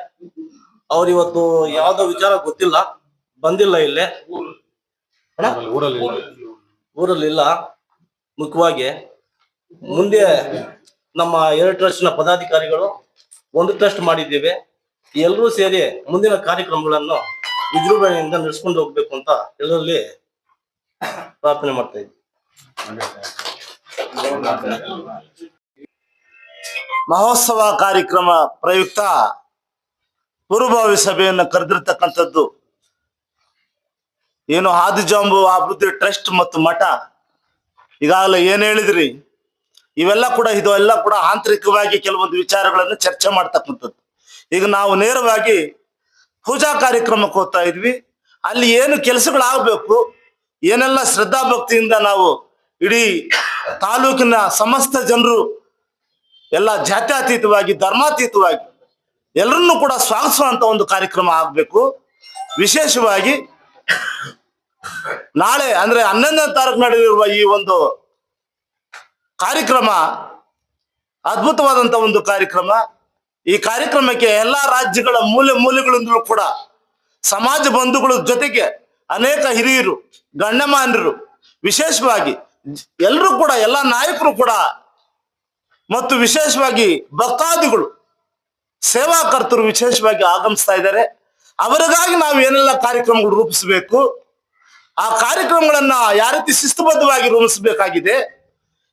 ಅವ್ರು ಇವತ್ತು ಯಾವ್ದೋ ವಿಚಾರ ಗೊತ್ತಿಲ್ಲ, ಬಂದಿಲ್ಲ, ಇಲ್ಲೇ ಊರಲ್ಲಿಲ್ಲ. ಮುಖ್ಯವಾಗಿ ಮುಂದೆ ನಮ್ಮ 2 ಟ್ರಸ್ಟ್ ನ ಪದಾಧಿಕಾರಿಗಳು ಒಂದು ಟ್ರಸ್ಟ್ ಮಾಡಿದ್ದೀವಿ. ಎಲ್ಲರೂ ಸೇರಿ ಮುಂದಿನ ಕಾರ್ಯಕ್ರಮಗಳನ್ನು ವಿಜೃಂಭಣೆಯಿಂದ ನಡೆಸ್ಕೊಂಡು ಹೋಗ್ಬೇಕು ಅಂತ ಎಲ್ಲರಲ್ಲಿ ಪ್ರಾರ್ಥನೆ ಮಾಡ್ತಾ ಇದ್ವಿ. ಮಹೋತ್ಸವ ಕಾರ್ಯಕ್ರಮ ಪ್ರಯುಕ್ತ ಪೂರ್ವಭಾವಿ ಸಭೆಯನ್ನು ಕರೆದಿರ್ತಕ್ಕಂಥದ್ದು ಏನು ಆದಿಜಾಂಬು ಅಭಿವೃದ್ಧಿ ಟ್ರಸ್ಟ್ ಮತ್ತು ಮಠ ಈಗಾಗಲೇ ಏನ್ ಹೇಳಿದ್ರಿ, ಇದೆಲ್ಲ ಕೂಡ ಆಂತರಿಕವಾಗಿ ಕೆಲವೊಂದು ವಿಚಾರಗಳನ್ನು ಚರ್ಚೆ ಮಾಡ್ತಕ್ಕಂಥದ್ದು. ಈಗ ನಾವು ನೇರವಾಗಿ ಪೂಜಾ ಕಾರ್ಯಕ್ರಮಕ್ಕೆ ಹೋಗ್ತಾ ಇದ್ವಿ. ಅಲ್ಲಿ ಏನು ಕೆಲಸಗಳಾಗಬೇಕು, ಏನೆಲ್ಲ ಶ್ರದ್ಧಾ ಭಕ್ತಿಯಿಂದ ನಾವು ಇಡೀ ತಾಲೂಕಿನ ಸಮಸ್ತ ಜನರು ಎಲ್ಲ ಜಾತ್ಯತೀತವಾಗಿ ಧರ್ಮಾತೀತವಾಗಿ ಎಲ್ಲರನ್ನೂ ಕೂಡ ಸ್ವಾಗತಿಸುವಂತ ಒಂದು ಕಾರ್ಯಕ್ರಮ ಆಗ್ಬೇಕು. ವಿಶೇಷವಾಗಿ ನಾಳೆ ಅಂದ್ರೆ 11ನೇ ತಾರೀಕು ನಡೆದಿರುವ ಈ ಒಂದು ಕಾರ್ಯಕ್ರಮ ಅದ್ಭುತವಾದಂತ ಒಂದು ಕಾರ್ಯಕ್ರಮ. ಈ ಕಾರ್ಯಕ್ರಮಕ್ಕೆ ಎಲ್ಲಾ ರಾಜ್ಯಗಳ ಮೂಲೆಗಳಿಂದಲೂ ಕೂಡ ಸಮಾಜ ಬಂಧುಗಳ ಜೊತೆಗೆ ಅನೇಕ ಹಿರಿಯರು, ಗಣ್ಯಮಾನ್ಯರು, ವಿಶೇಷವಾಗಿ ಎಲ್ಲರೂ ಕೂಡ ಎಲ್ಲ ನಾಯಕರು ಕೂಡ ಮತ್ತು ವಿಶೇಷವಾಗಿ ಭಕ್ತಾದಿಗಳು, ಸೇವಾಕರ್ತರು ವಿಶೇಷವಾಗಿ ಆಗಮಿಸ್ತಾ ಇದ್ದಾರೆ. ಅವರಿಗಾಗಿ ನಾವು ಏನೆಲ್ಲ ಕಾರ್ಯಕ್ರಮಗಳು ರೂಪಿಸಬೇಕು, ಆ ಕಾರ್ಯಕ್ರಮಗಳನ್ನ ಯಾವ ರೀತಿ ಶಿಸ್ತುಬದ್ಧವಾಗಿ ರೂಪಿಸಬೇಕಾಗಿದೆ,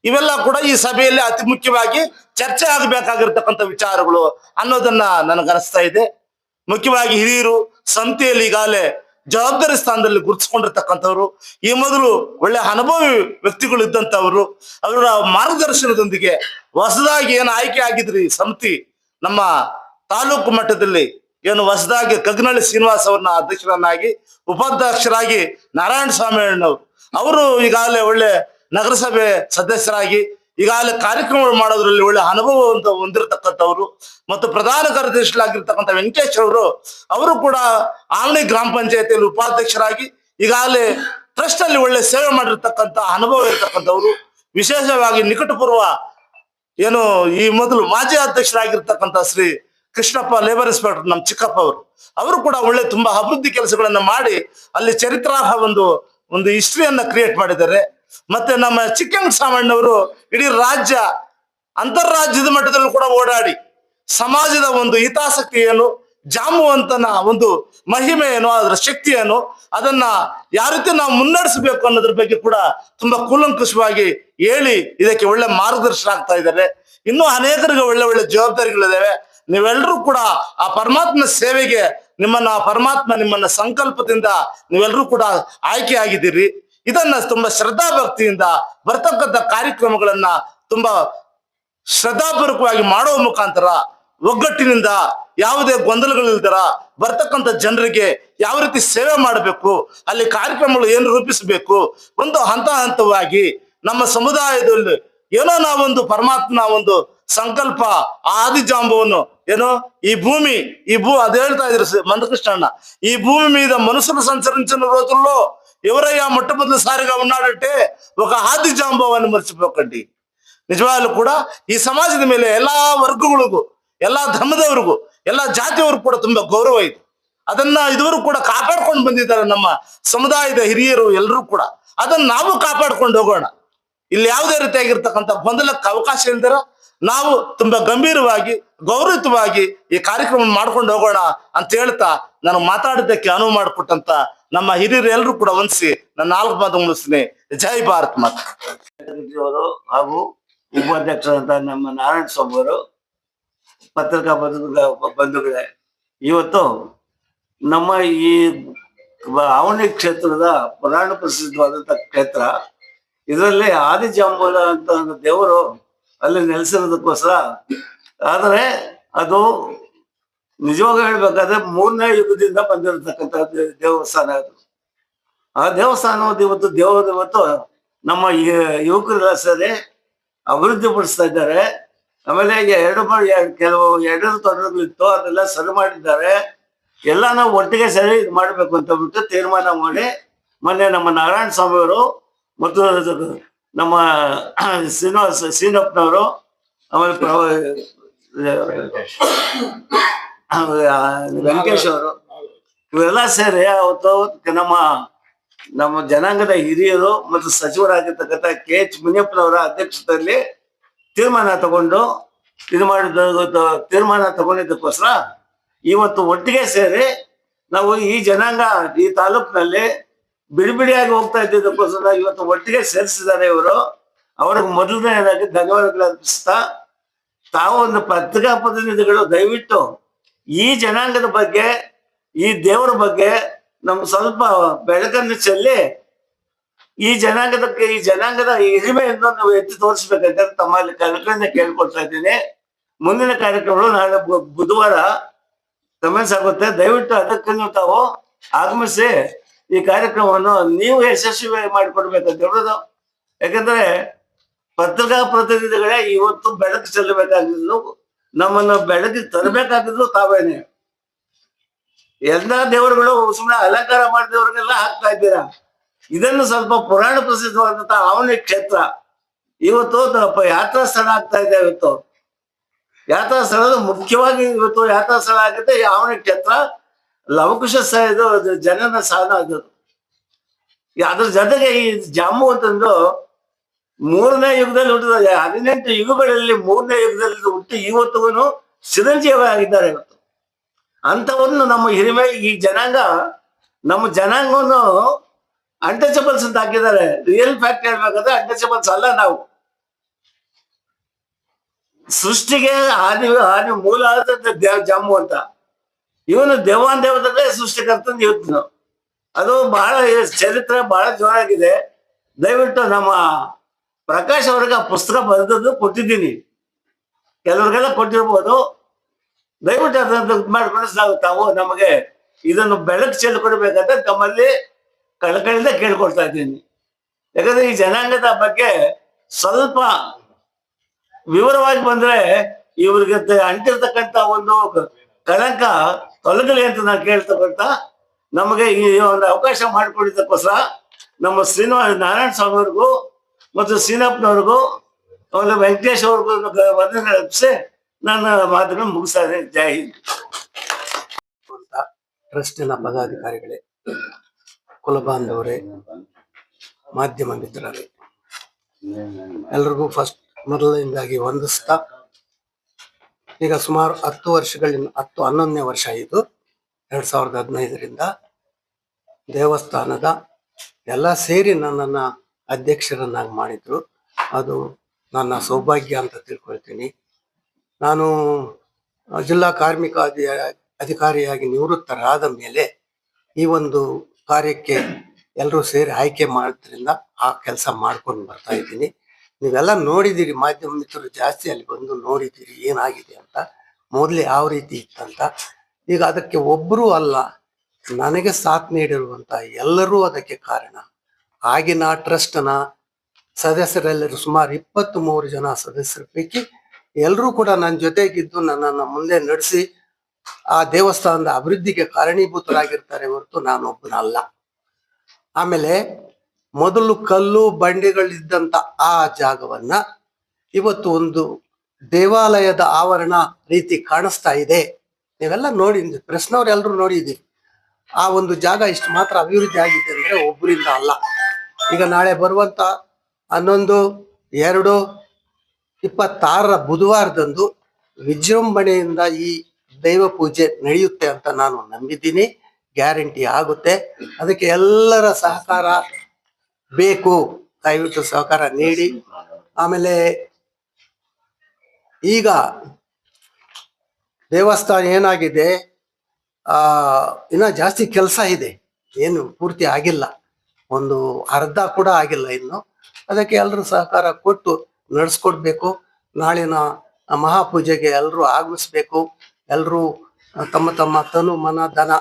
ಇವೆಲ್ಲ ಕೂಡ ಈ ಸಭೆಯಲ್ಲಿ ಅತಿ ಮುಖ್ಯವಾಗಿ ಚರ್ಚೆ ಆಗಬೇಕಾಗಿರ್ತಕ್ಕಂಥ ವಿಚಾರಗಳು ಅನ್ನೋದನ್ನ ನನಗನಿಸ್ತಾ ಇದೆ. ಮುಖ್ಯವಾಗಿ ಹಿರಿಯರು ಸಮಿತಿಯಲ್ಲಿ ಈಗಾಗಲೇ ಜವಾಬ್ದಾರಿ ಸ್ಥಾನದಲ್ಲಿ ಗುರುತಿಸಿಕೊಂಡಿರ್ತಕ್ಕಂಥವ್ರು, ಈ ಮೊದಲು ಒಳ್ಳೆ ಅನುಭವಿ ವ್ಯಕ್ತಿಗಳು ಇದ್ದಂಥವ್ರು, ಅವರ ಮಾರ್ಗದರ್ಶನದೊಂದಿಗೆ ಹೊಸದಾಗಿ ಏನು ಆಯ್ಕೆ ಆಗಿದ್ರಿ ಸಮಿತಿ ನಮ್ಮ ತಾಲೂಕು ಮಟ್ಟದಲ್ಲಿ ಏನು ಹೊಸದಾಗಿ ಕಗ್ನಳ್ಳಿ ಶ್ರೀನಿವಾಸ್ ಅವ್ರನ್ನ ಅಧ್ಯಕ್ಷರನ್ನಾಗಿ, ಉಪಾಧ್ಯಕ್ಷರಾಗಿ ನಾರಾಯಣ ಸ್ವಾಮಿ ಅವರು ಈಗಾಗಲೇ ಒಳ್ಳೆ ನಗರಸಭೆ ಸದಸ್ಯರಾಗಿ ಈಗಾಗಲೇ ಕಾರ್ಯಕ್ರಮಗಳು ಮಾಡೋದ್ರಲ್ಲಿ ಒಳ್ಳೆ ಅನುಭವ ಹೊಂದಿರತಕ್ಕಂಥವ್ರು, ಮತ್ತು ಪ್ರಧಾನ ಕಾರ್ಯದರ್ಶಿಗಳಾಗಿರ್ತಕ್ಕಂಥ ವೆಂಕಟೇಶ್ ಅವರು ಕೂಡ ಆವಣಿ ಗ್ರಾಮ ಪಂಚಾಯತಿಯಲ್ಲಿ ಉಪಾಧ್ಯಕ್ಷರಾಗಿ ಈಗಾಗಲೇ ಟ್ರಸ್ಟ್ ಅಲ್ಲಿ ಒಳ್ಳೆ ಸೇವೆ ಮಾಡಿರ್ತಕ್ಕಂಥ ಅನುಭವ ಇರತಕ್ಕಂಥವ್ರು. ವಿಶೇಷವಾಗಿ ನಿಕಟಪೂರ್ವ ಏನು ಈ ಮೊದಲು ಮಾಜಿ ಅಧ್ಯಕ್ಷರಾಗಿರ್ತಕ್ಕಂಥ ಶ್ರೀ ಕೃಷ್ಣಪ್ಪ ಲೇಬರ್ ಇನ್ಸ್ಪೆಕ್ಟರ್ ನಮ್ಮ ಚಿಕ್ಕಪ್ಪ ಅವರು ಕೂಡ ಒಳ್ಳೆ ತುಂಬಾ ಅಭಿವೃದ್ಧಿ ಕೆಲಸಗಳನ್ನ ಮಾಡಿ ಅಲ್ಲಿ ಚರಿತ್ರಾರ್ಹ ಒಂದು ಹಿಸ್ಟ್ರಿಯನ್ನ ಕ್ರಿಯೇಟ್ ಮಾಡಿದ್ದಾರೆ. ಮತ್ತೆ ನಮ್ಮ ಚಿಕ್ಕಂಗ ಸಾಮಣ್ಣವರು ಇಡೀ ರಾಜ್ಯ ಅಂತಾರಾಜ್ಯದ ಮಟ್ಟದಲ್ಲೂ ಕೂಡ ಓಡಾಡಿ ಸಮಾಜದ ಒಂದು ಹಿತಾಸಕ್ತಿ ಏನು, ಜಾಂಬುವಂತನ ಒಂದು ಮಹಿಮೆ ಏನು, ಅದರ ಶಕ್ತಿ ಏನು, ಅದನ್ನ ಯಾವ ರೀತಿ ನಾವು ಮುನ್ನಡೆಸಬೇಕು ಅನ್ನೋದ್ರ ಬಗ್ಗೆ ಕೂಡ ತುಂಬಾ ಕೂಲಂಕುಷವಾಗಿ ಹೇಳಿ ಇದಕ್ಕೆ ಒಳ್ಳೆ ಮಾರ್ಗದರ್ಶನ ಆಗ್ತಾ ಇದ್ದಾರೆ. ಇನ್ನೂ ಅನೇಕರಿಗೆ ಒಳ್ಳೆ ಒಳ್ಳೆ ಜವಾಬ್ದಾರಿಗಳಿದಾವೆ. ನೀವೆಲ್ಲರೂ ಕೂಡ ಆ ಪರಮಾತ್ಮನ ಸೇವೆಗೆ ನಿಮ್ಮನ್ನ ಸಂಕಲ್ಪದಿಂದ ನೀವೆಲ್ಲರೂ ಕೂಡ ಆಯ್ಕೆ ಆಗಿದ್ದೀರಿ. ಇದನ್ನ ತುಂಬಾ ಶ್ರದ್ಧಾ ಭಕ್ತಿಯಿಂದ ಬರ್ತಕ್ಕಂಥ ಕಾರ್ಯಕ್ರಮಗಳನ್ನ ತುಂಬಾ ಶ್ರದ್ಧಾಪೂರ್ವಕವಾಗಿ ಮಾಡುವ ಮುಖಾಂತರ ಒಗ್ಗಟ್ಟಿನಿಂದ ಯಾವುದೇ ಗೊಂದಲಗಳಿಲ್ದರ ಬರ್ತಕ್ಕಂಥ ಜನರಿಗೆ ಯಾವ ರೀತಿ ಸೇವೆ ಮಾಡಬೇಕು, ಅಲ್ಲಿ ಕಾರ್ಯಕ್ರಮಗಳು ಏನು ರೂಪಿಸಬೇಕು, ಒಂದು ಹಂತವಾಗಿ ನಮ್ಮ ಸಮುದಾಯದಲ್ಲಿ ಏನೋ ನಾವೊಂದು ಪರಮಾತ್ಮನ ಒಂದು ಸಂಕಲ್ಪ ಆದಿಜಾಂಬವನ್ನು ಏನೋ ಈ ಭೂಮಿ ಅದ್ ಹೇಳ್ತಾ ಇದ್ರು మందకృష్ణ, ఈ భూమి మీద మనుషులు సంచరించిన రోజుల్లో ఎవరయ్యా మొట్టమొదటిసారిగా ఉన్నాడంటే ఒక ఆది జాంబవాన్ని మర్చిపోకండి. ನಿಜವಾಗ್ಲೂ ಕೂಡ ಈ ಸಮಾಜದ ಮೇಲೆ ಎಲ್ಲಾ ವರ್ಗಗಳಿಗೂ, ಎಲ್ಲಾ ಧರ್ಮದವ್ರಿಗೂ, ಎಲ್ಲಾ ಜಾತಿಯವ್ರಿಗೂ ಕೂಡ ತುಂಬಾ ಗೌರವ ಇದೆ. ಅದನ್ನ ಇದುವರೆಗೂ ಕೂಡ ಕಾಪಾಡ್ಕೊಂಡು ಬಂದಿದ್ದಾರೆ ನಮ್ಮ ಸಮುದಾಯದ ಹಿರಿಯರು ಎಲ್ಲರೂ ಕೂಡ. ಅದನ್ನ ನಾವು ಕಾಪಾಡ್ಕೊಂಡು ಹೋಗೋಣ. ಇಲ್ಲಿ ಯಾವುದೇ ರೀತಿಯಾಗಿರ್ತಕ್ಕಂಥ ಗೊಂದಲಕ್ಕೆ ಅವಕಾಶ ಇಲ್ದಿರ ನಾವು ತುಂಬಾ ಗಂಭೀರವಾಗಿ ಗೌರವಯುತವಾಗಿ ಈ ಕಾರ್ಯಕ್ರಮ ಮಾಡ್ಕೊಂಡು ಹೋಗೋಣ ಅಂತ ಹೇಳ್ತಾ ನನಗೆ ಮಾತಾಡೋದಕ್ಕೆ ಅನುವು ಮಾಡಿಕೊಟ್ಟಂತ ನಮ್ಮ ಹಿರಿಯರು ಎಲ್ಲರೂ ಕೂಡ ವಂದಿಸಿ ನನ್ನ 4 ಮಾತು ಮುಗಿಸ್ತೀನಿ. ಜೈ ಭಾರತ್ ಮಾತಾ. ಅವರು ಹಾಗೂ ಉಪಾಧ್ಯಕ್ಷರಂತ ನಮ್ಮ ನಾರಾಯಣ ಸ್ವಾಮಿ ಅವರು, ಪತ್ರಿಕಾ ಬಂಧುಗಳೇ, ಇವತ್ತು ನಮ್ಮ ಈ ಆವಣಿ ಕ್ಷೇತ್ರದ ಪುರಾಣ ಪ್ರಸಿದ್ಧವಾದಂತ ಕ್ಷೇತ್ರ. ಇದರಲ್ಲಿ ಆದಿಜಾಂಬವ ಅಂತ ದೇವರು ಅಲ್ಲಿ ನೆಲೆಸಿರೋದಕ್ಕೋಸ್ಕರ, ಆದರೆ ಅದು ನಿಜವಾಗ ಹೇಳ್ಬೇಕಾದ್ರೆ 3ನೇ ಯುಗದಿಂದ ಬಂದಿರತಕ್ಕಂಥ ದೇವಸ್ಥಾನ ಅದು. ಆ ದೇವಸ್ಥಾನವನ್ನು ಇವತ್ತು ನಮ್ಮ ಯುವಕರೆಲ್ಲ ಸೇರಿ ಅಭಿವೃದ್ಧಿ ಪಡಿಸ್ತಾ ಇದ್ದಾರೆ. ಆಮೇಲೆ ಕೆಲವು ತೊಡರುಗಳಿತ್ತು, ಅದೆಲ್ಲ ಸರಿ ಮಾಡಿದ್ದಾರೆ. ಎಲ್ಲ ನಾವು ಒಟ್ಟಿಗೆ ಸರಿ ಇದು ಮಾಡ್ಬೇಕು ಅಂತ ಬಿಟ್ಟು ತೀರ್ಮಾನ ಮಾಡಿ ಮೊನ್ನೆ ನಮ್ಮ ನಾರಾಯಣ ಸ್ವಾಮಿ ಅವರು ಮತ್ತು ನಮ್ಮ ಸೀನಪ್ಪನವರು, ಆಮೇಲೆ ವೆಂಕಟೇಶ್ ಅವರು, ಇವೆಲ್ಲ ಸೇರಿ ಅವತ್ತು ನಮ್ಮ ಜನಾಂಗದ ಹಿರಿಯರು ಮತ್ತು ಸಚಿವರಾಗಿರ್ತಕ್ಕಂಥ KH ಮುನಿಯಪ್ಪನವರ ಅಧ್ಯಕ್ಷತೆಯಲ್ಲಿ ತೀರ್ಮಾನ ತಗೊಂಡಿದ್ದಕ್ಕೋಸ್ಕರ ಇವತ್ತು ಒಟ್ಟಿಗೆ ಸೇರಿ ನಾವು ಈ ಜನಾಂಗ ಈ ತಾಲೂಕಿನಲ್ಲಿ ಬಿಡಿಬಿಡಿಯಾಗಿ ಹೋಗ್ತಾ ಇದ್ದಿದ್ದಕ್ಕೋಸ್ಕರ ಇವತ್ತು ಒಟ್ಟಿಗೆ ಸೇರಿಸಿದ್ದಾರೆ ಇವರು. ಅವ್ರಿಗೆ ಮೊದಲನೇದಾಗಿ ಧನ್ಯವಾದಗಳು ಅರ್ಪಿಸ್ತಾ, ತಾವು ಒಂದು ಪತ್ರಿಕಾ ಪ್ರತಿನಿಧಿಗಳು ದಯವಿಟ್ಟು ಈ ಜನಾಂಗದ ಬಗ್ಗೆ, ಈ ದೇವರ ಬಗ್ಗೆ ನಮ್ಗೆ ಸ್ವಲ್ಪ ಬೆಳಕನ್ನು ಚೆಲ್ಲಿ ಈ ಜನಾಂಗದ ಹಿರಿಮೆಯನ್ನು ನಾವು ಎತ್ತಿ ತೋರಿಸ್ಬೇಕಂತ ತಮ್ಮಲ್ಲಿ ಕಳಕಳಿಂದ ಕೇಳ್ಕೊಳ್ತಾ ಇದ್ದೀನಿ. ಮುಂದಿನ ಕಾರ್ಯಕ್ರಮಗಳು ನಾಳೆ ಬುಧವಾರ ಕಮೆನ್ಸ್ ಆಗುತ್ತೆ. ದಯವಿಟ್ಟು ಅದಕ್ಕನ್ನು ತಾವು ಆಗಮಿಸಿ ಈ ಕಾರ್ಯಕ್ರಮವನ್ನು ನೀವು ಯಶಸ್ವಿ ಮಾಡಿಕೊಡ್ಬೇಕಂತ ಹೇಳೋದು. ಯಾಕಂದ್ರೆ ಪತ್ರಿಕಾ ಪ್ರತಿನಿಧಿಗಳೇ ಇವತ್ತು ಬೆಳಕು ಚೆಲ್ಲಬೇಕಾಗಿದ್ದು, ನಮ್ಮನ್ನು ಬೆಳಕಿಗೆ ತರಬೇಕಾಗಿದ್ದು ತಾವೇನೆ. ಎಲ್ಲಾ ದೇವರುಗಳು ಸುಮ್ಮನೆ ಅಲಂಕಾರ ಮಾಡಿದವ್ರಿಗೆಲ್ಲ ಹಾಕ್ತಾ ಇದ್ದೀರಾ. ಇದನ್ನು ಸ್ವಲ್ಪ ಪುರಾಣ ಪ್ರಸಿದ್ಧವಾದಂತಹ ಆವನಿ ಕ್ಷೇತ್ರ ಇವತ್ತು ಯಾತ್ರಾ ಸ್ಥಳ ಆಗ್ತಾ ಇದೆ. ಇವತ್ತು ಯಾತ್ರಾ ಸ್ಥಳದ ಮುಖ್ಯವಾಗಿ ಇವತ್ತು ಯಾತ್ರಾ ಸ್ಥಳ ಆಗುತ್ತೆ ಈ ಆವನಿ ಕ್ಷೇತ್ರ. ಲವಕುಶ ಇದು ಜನನ ಸಾಧನ ಅದು. ಅದ್ರ ಜೊತೆಗೆ ಈ ಜಾಂಬು ಅಂತಂದು 3ನೇ ಯುಗದಲ್ಲಿ ಹುಟ್ಟಿದ, 18 ಯುಗಗಳಲ್ಲಿ 3ನೇ ಯುಗದಲ್ಲಿ ಹುಟ್ಟಿ ಇವತ್ತಿಗೂ ಚಿರಂಜೀವಿ ಆಗಿದ್ದಾರೆ. ಇವತ್ತು ಅಂಥವನ್ನು ನಮ್ಮ ಹಿರಿಮೆ ಈ ಜನಾಂಗ, ನಮ್ಮ ಜನಾಂಗವನ್ನು ಅನ್ಟಚಬಲ್ಸ್ ಅಂತ ಹಾಕಿದ್ದಾರೆ. ರಿಯಲ್ ಫ್ಯಾಕ್ಟ್ ಹೇಳ್ಬೇಕಾದ್ರೆ ಅನ್ಟಚಬಲ್ಸ್ ಅಲ್ಲ ನಾವು. ಸೃಷ್ಟಿಗೆ ಆದಿ ಮೂಲ ಜಾಂಬು ಅಂತ. ಇವನು ದೇವಾನ್ ದೇವತೆ ಸೃಷ್ಟಿಕರ್ತಂದು ಇವತ್ತು ಅದು ಬಹಳ ಚರಿತ್ರೆ ಬಹಳ ಜೋರಾಗಿದೆ. ದಯವಿಟ್ಟು ನಮ್ಮ ಪ್ರಕಾಶ್ ಅವ್ರಿಗೆ ಆ ಪುಸ್ತಕ ಬರೆದದ್ದು ಕೊಟ್ಟಿದ್ದೀನಿ, ಕೆಲವ್ರಿಗೆಲ್ಲ ಕೊಟ್ಟಿರ್ಬೋದು. ದಯವಿಟ್ಟು ಅದನ್ನು ಇದು ಮಾಡ್ಕೊಂಡು ತಾವು ನಮಗೆ ಇದನ್ನು ಬೆಳಕು ಚೆಲ್ಕೊಡ್ಬೇಕಂತ ತಮ್ಮಲ್ಲಿ ಕಳಕಳಿಂದ ಕೇಳ್ಕೊಳ್ತಾ ಇದ್ದೀನಿ. ಯಾಕಂದ್ರೆ ಈ ಜನಾಂಗದ ಬಗ್ಗೆ ಸ್ವಲ್ಪ ವಿವರವಾಗಿ ಬಂದ್ರೆ ಇವ್ರಿಗೆ ಅಂಟಿರ್ತಕ್ಕಂಥ ಒಂದು ಕಳಂಕ ತೊಲಗಲಿ ಅಂತ ನಾನು ಕೇಳ್ತಕ್ಕಂಥ ನಮಗೆ ಈ ಒಂದು ಅವಕಾಶ ಮಾಡಿಕೊಡಿದ್ದಕ್ಕೋಸ್ಕರ ನಮ್ಮ ನಾರಾಯಣ ಸ್ವಾಮಿ ಅವ್ರಿಗೂ ಮತ್ತು ಶ್ರೀನಪ್ಪನವ್ರಿಗೂ ಆಮೇಲೆ ವೆಂಕಟೇಶ್ ಅವ್ರಿಗೂ ವಂದನೆ ಅರ್ಪಿಸಿ ನನ್ನ ಮಾತನ್ನು ಮುಗಿಸ್ತಾ ಇದ್ದೇನೆ. ಜೈ ಹಿಂದ್. ಟ್ರಸ್ಟಿನ ಪದಾಧಿಕಾರಿಗಳೇ, ಕುಲಬಾಂಧವರೇ, ಮಾಧ್ಯಮ ಮಿತ್ರರೇ, ಎಲ್ರಿಗೂ ಮೊದಲನೇದಾಗಿ ವಂದಿಸ್ತಾ, ಈಗ ಸುಮಾರು 10 ವರ್ಷಗಳಿಂದ 11ನೇ ವರ್ಷ ಇದು 2015ರಿಂದ ದೇವಸ್ಥಾನದ ಎಲ್ಲ ಸೇರಿ ನನ್ನನ್ನು ಅಧ್ಯಕ್ಷರನ್ನಾಗಿ ಮಾಡಿದ್ರು. ಅದು ನನ್ನ ಸೌಭಾಗ್ಯ ಅಂತ ತಿಳ್ಕೊಳ್ತೀನಿ. ನಾನು ಜಿಲ್ಲಾ ಕಾರ್ಮಿಕ ಅಧಿಕಾರಿಯಾಗಿ ನಿವೃತ್ತರಾದ ಮೇಲೆ ಈ ಒಂದು ಕಾರ್ಯಕ್ಕೆ ಎಲ್ಲರೂ ಸೇರಿ ಆಯ್ಕೆ ಮಾಡೋದ್ರಿಂದ ಆ ಕೆಲಸ ಮಾಡ್ಕೊಂಡು ಬರ್ತಾ ಇದ್ದೀನಿ. ನೀವೆಲ್ಲ ನೋಡಿದ್ದೀರಿ, ಮಾಧ್ಯಮ ಮಿತ್ರರು ಜಾಸ್ತಿ ಅಲ್ಲಿ ಬಂದು ನೋಡಿದ್ದೀರಿ ಏನಾಗಿದೆ ಅಂತ, ಮೊದಲೇ ಯಾವ ರೀತಿ ಇತ್ತಂತ. ಈಗ ಅದಕ್ಕೆ ಒಬ್ಬರೂ ಅಲ್ಲ, ನನಗೆ ಸಾಥ್ ನೀಡಿರುವಂತ ಎಲ್ಲರೂ ಅದಕ್ಕೆ ಕಾರಣ. ಆಗಿನ ಟ್ರಸ್ಟ್ನ ಸದಸ್ಯರೆಲ್ಲರೂ ಸುಮಾರು 23 ಜನ ಸದಸ್ಯರ ಪೈಕಿ ಎಲ್ಲರೂ ಕೂಡ ನನ್ನ ಜೊತೆಗಿದ್ದು ನನ್ನನ್ನು ಮುಂದೆ ನಡೆಸಿ ಆ ದೇವಸ್ಥಾನದ ಅಭಿವೃದ್ಧಿಗೆ ಕಾರಣೀಭೂತರಾಗಿರ್ತಾರೆ ಹೊರತು ನಾನೊಬ್ಬನಲ್ಲ. ಆಮೇಲೆ ಮೊದಲು ಕಲ್ಲು ಬಂಡೆಗಳಿದ್ದಂತ ಆ ಜಾಗವನ್ನ ಇವತ್ತು ಒಂದು ದೇವಾಲಯದ ಆವರಣ ರೀತಿ ಕಾಣಿಸ್ತಾ ಇದೆ. ನೀವೆಲ್ಲ ನೋಡಿ, ಪ್ರಶ್ನವ್ರೆಲ್ಲರೂ ನೋಡಿದ್ದೀರಿ. ಆ ಒಂದು ಜಾಗ ಇಷ್ಟು ಮಾತ್ರ ಅಭಿವೃದ್ಧಿ ಆಗಿದೆ ಅಂದ್ರೆ ಒಬ್ಬರಿಂದ ಅಲ್ಲ. ಈಗ ನಾಳೆ ಬರುವಂತ 11/2/26 ಬುಧವಾರದಂದು ವಿಜೃಂಭಣೆಯಿಂದ ಈ ದೈವ ಪೂಜೆ ನಡೆಯುತ್ತೆ ಅಂತ ನಾನು ನಂಬಿದ್ದೀನಿ. ಗ್ಯಾರಂಟಿ ಆಗುತ್ತೆ. ಅದಕ್ಕೆ ಎಲ್ಲರ ಸಹಕಾರ ಬೇಕು, ದಯವಿಟ್ಟು ಸಹಕಾರ ನೀಡಿ. ಆಮೇಲೆ ಈಗ ದೇವಸ್ಥಾನ ಏನಾಗಿದೆ, ಇನ್ನ ಜಾಸ್ತಿ ಕೆಲಸ ಇದೆ, ಏನು ಪೂರ್ತಿ ಆಗಿಲ್ಲ, ಒಂದು ಅರ್ಧ ಕೂಡ ಆಗಿಲ್ಲ ಇನ್ನು. ಅದಕ್ಕೆ ಎಲ್ಲರೂ ಸಹಕಾರ ಕೊಟ್ಟು ನಡೆಸ್ಕೊಡ್ಬೇಕು. ನಾಳಿನ ಮಹಾಪೂಜೆಗೆ ಎಲ್ಲರೂ ಆಗಮಿಸ್ಬೇಕು. ಎಲ್ಲರೂ ತಮ್ಮ ತಮ್ಮ ತನು ಮನ ಧನ